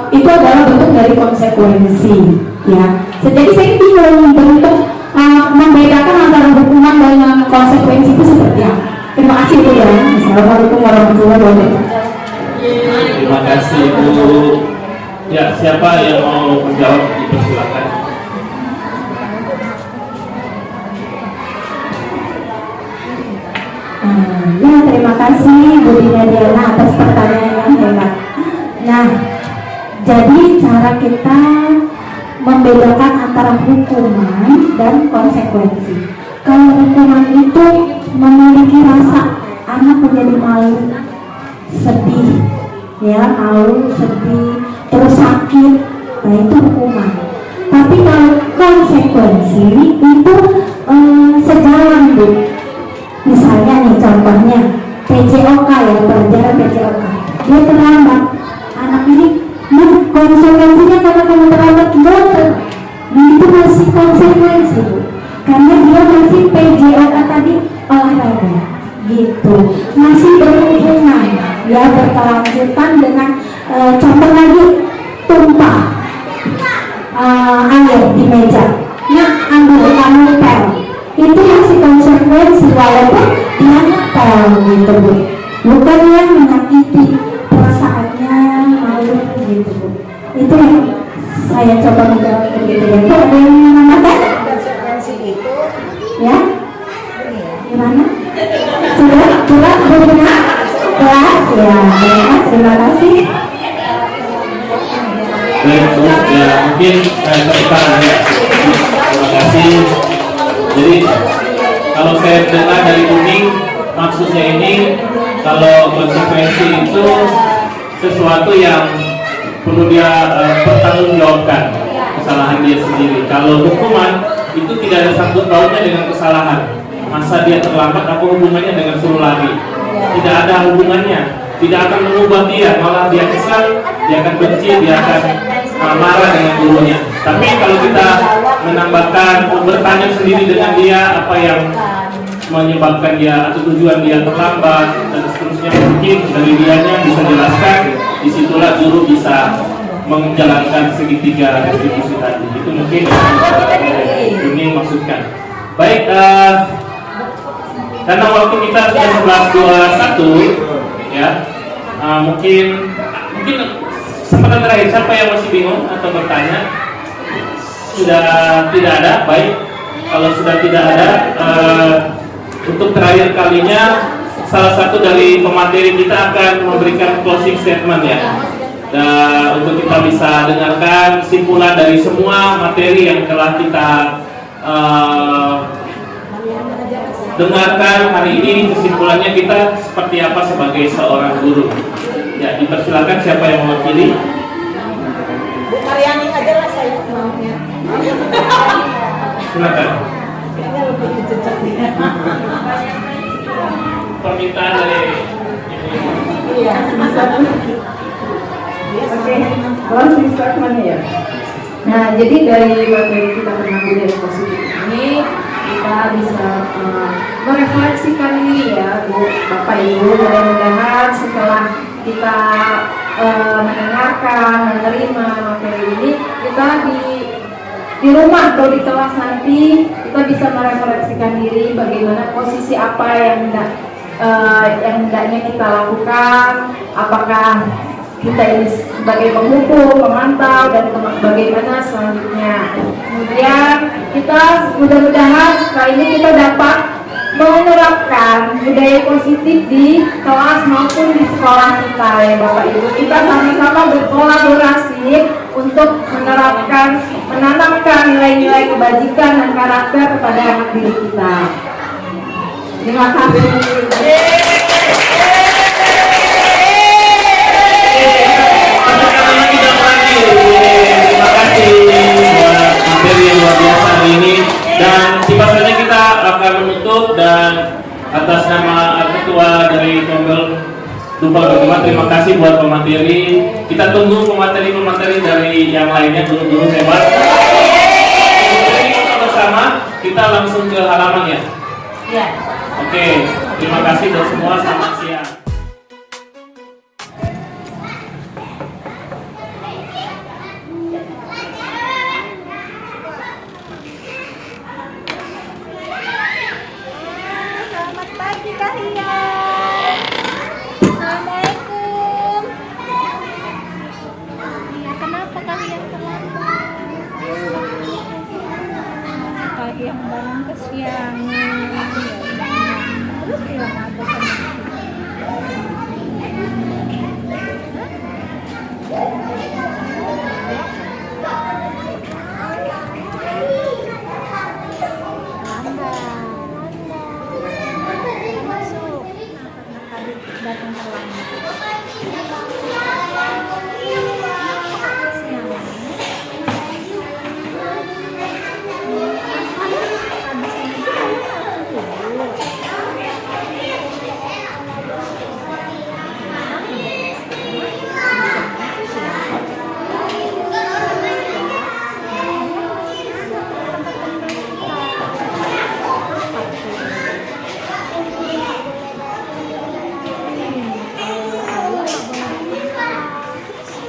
itu adalah bentuk dari konsekuensi ya. Jadi saya bingung bentuk membedakan antara hukuman dengan konsekuensi itu seperti apa. Terima kasih Bu ya. Assalamualaikum warahmatullahi wabarakatuh. Terima kasih Bu. Ya, siapa yang mau menjawab dipersilakan. Ya, terima kasih Bu Dina Diana atas pertanyaan yang hebat. Nah, jadi cara kita membedakan antara hukuman dan konsekuensi. Kalau hukuman itu memiliki rasa anak menjadi malu, sedih, ya malu, sedih, terus sakit, nah itu hukuman. Tapi kalau konsekuensi itu sejalan Bu. Misalnya nih contohnya PJOK ya, pelajaran PJOK, dia terlambat, anak ini konsekuensinya karena kamu terlambat dokter, nah itu masih konsekuensi Bu, karena dia masih PJOK tadi olahraga gitu, masih berhubungan ya, berkelanjutan dengan contoh lagi tumpah air di meja, nah ambil kamu pel, itu masih konsekuensi walaupun dia ngepel gitu Bu, bukan yang menyakiti perasaannya, malu gitu Bu. Itu yang saya coba menjawab begitu ya. Bu, ada yang menambahkan? Konsekuensi itu Ya? Gimana? Sudah? Jelas Bu Dina? Jelas? Ya, terima kasih. Baik Bu, ya mungkin ketika ya. Terima kasih. Jadi kalau saya dengar dari Kuning, maksudnya ini kalau konsekuensi itu sesuatu yang perlu dia pertanggungjawabkan kesalahan dia sendiri. Kalau hukuman itu tidak ada sangkut pautnya dengan kesalahan. Masa dia terlambat, apa hubungannya dengan suruh lagi? Tidak ada hubungannya. Tidak akan mengubah dia, malah dia kesal, dia akan benci, dia akan marah dengan gurunya. Tapi kalau kita menambahkan, bertanya sendiri dengan dia apa yang menyebabkan dia atau tujuan dia terlambat dan seterusnya, mungkin dari dianya bisa jelaskan, disitulah guru bisa menjalankan segitiga distribusi tadi. Itu mungkin ini maksudkan. Baik, karena waktu kita sudah 11.21 ya, mungkin kesempatan terakhir, siapa yang masih bingung atau bertanya? Sudah tidak ada, baik. Kalau sudah tidak ada, untuk terakhir kalinya salah satu dari pemateri kita akan memberikan closing statement ya. Dan untuk kita bisa dengarkan kesimpulan dari semua materi yang telah kita dengarkan hari ini, kesimpulannya kita seperti apa sebagai seorang guru. Ya, dipersilakan siapa yang mewakili. Bu Karyani aja lah saya maunya. Silakan. Kayaknya lebih cocok dia. Permintaan dari Iya, bisa. Oke, closing statement ya. Nah, jadi dari materi kita pengambilan positif ini, kita bisa merefleksikan diri ya Bu, Bapak Ibu. Mudah-mudahan setelah kita mendengarkan, menerima materi ini, kita di rumah atau di kelas nanti kita bisa merefleksikan diri bagaimana posisi apa yang hendaknya kita lakukan, apakah kita ini sebagai penghukum, pemantau, dan bagaimana selanjutnya. Kemudian kita mudah-mudahan setelah ini kita dapat menerapkan budaya positif di kelas maupun di sekolah kita ya Bapak Ibu. Kita sama-sama berkolaborasi untuk menanamkan nilai-nilai kebajikan dan karakter kepada anak didik kita. Terima kasih. Terima kasih buat materi yang luar biasa hari ini, dan singkat saja kita akan menutup. Dan atas nama ketua dari Tombel Dupa Bagaimana, terima kasih buat pemateri. Kita tunggu pemateri dari yang lainnya, guru-guru hebat. Jadi kita bersama, kita langsung ke halaman ya. Ya. Oke, terima kasih buat semua, selamat siang. Selamat pagi kalian. Assalamualaikum. Ya, kenapa kalian terlambat? Pagi yang bangun kesiangan. Terus bilang apa sama masuk tadi datang terlambat.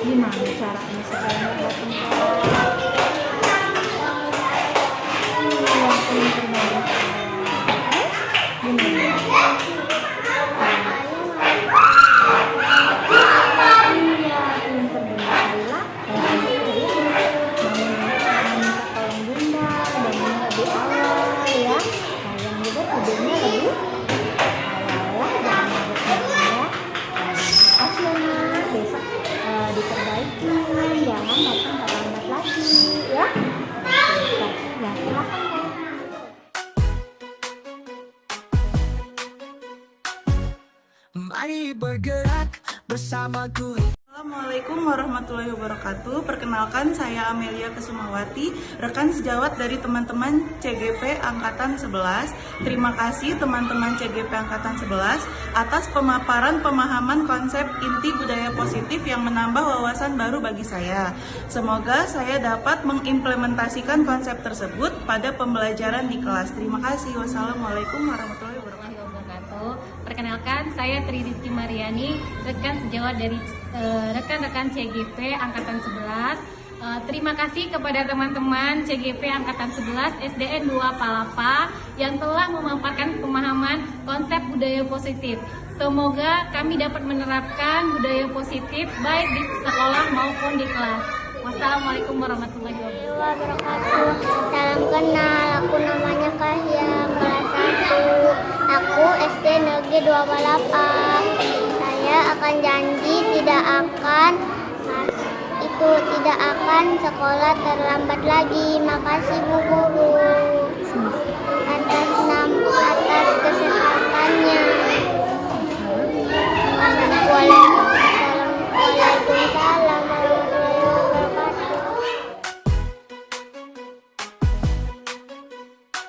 Gimana caranya supaya nggak datang diperbaiki, jangan datang terlambat lagi ya. Ya, silakan. Mari bergerak bersama guru. Assalamualaikum warahmatullahi wabarakatuh. Perkenalkan, saya Amelia Kesumawati, rekan sejawat dari teman-teman CGP Angkatan 11. Terima kasih teman-teman CGP Angkatan 11 atas pemaparan pemahaman konsep inti budaya positif yang menambah wawasan baru bagi saya. Semoga saya dapat mengimplementasikan konsep tersebut pada pembelajaran di kelas. Terima kasih. Wassalamualaikum warahmatullahi wabarakatuh. Perkenalkan, saya Tri Rizky Mariani, rekan sejawat dari rekan-rekan CGP Angkatan 11. Terima kasih kepada teman-teman CGP Angkatan 11 SDN 2 Palapa yang telah memaparkan pemahaman konsep budaya positif. Semoga kami dapat menerapkan budaya positif baik di sekolah maupun di kelas. Wassalamualaikum warahmatullahi wabarakatuh. Salam kenal, aku namanya Kahya, kelas 1. Aku SD Negeri 2 Palapa. Saya akan janji tidak akan sekolah terlambat lagi. Makasih Bu Guru.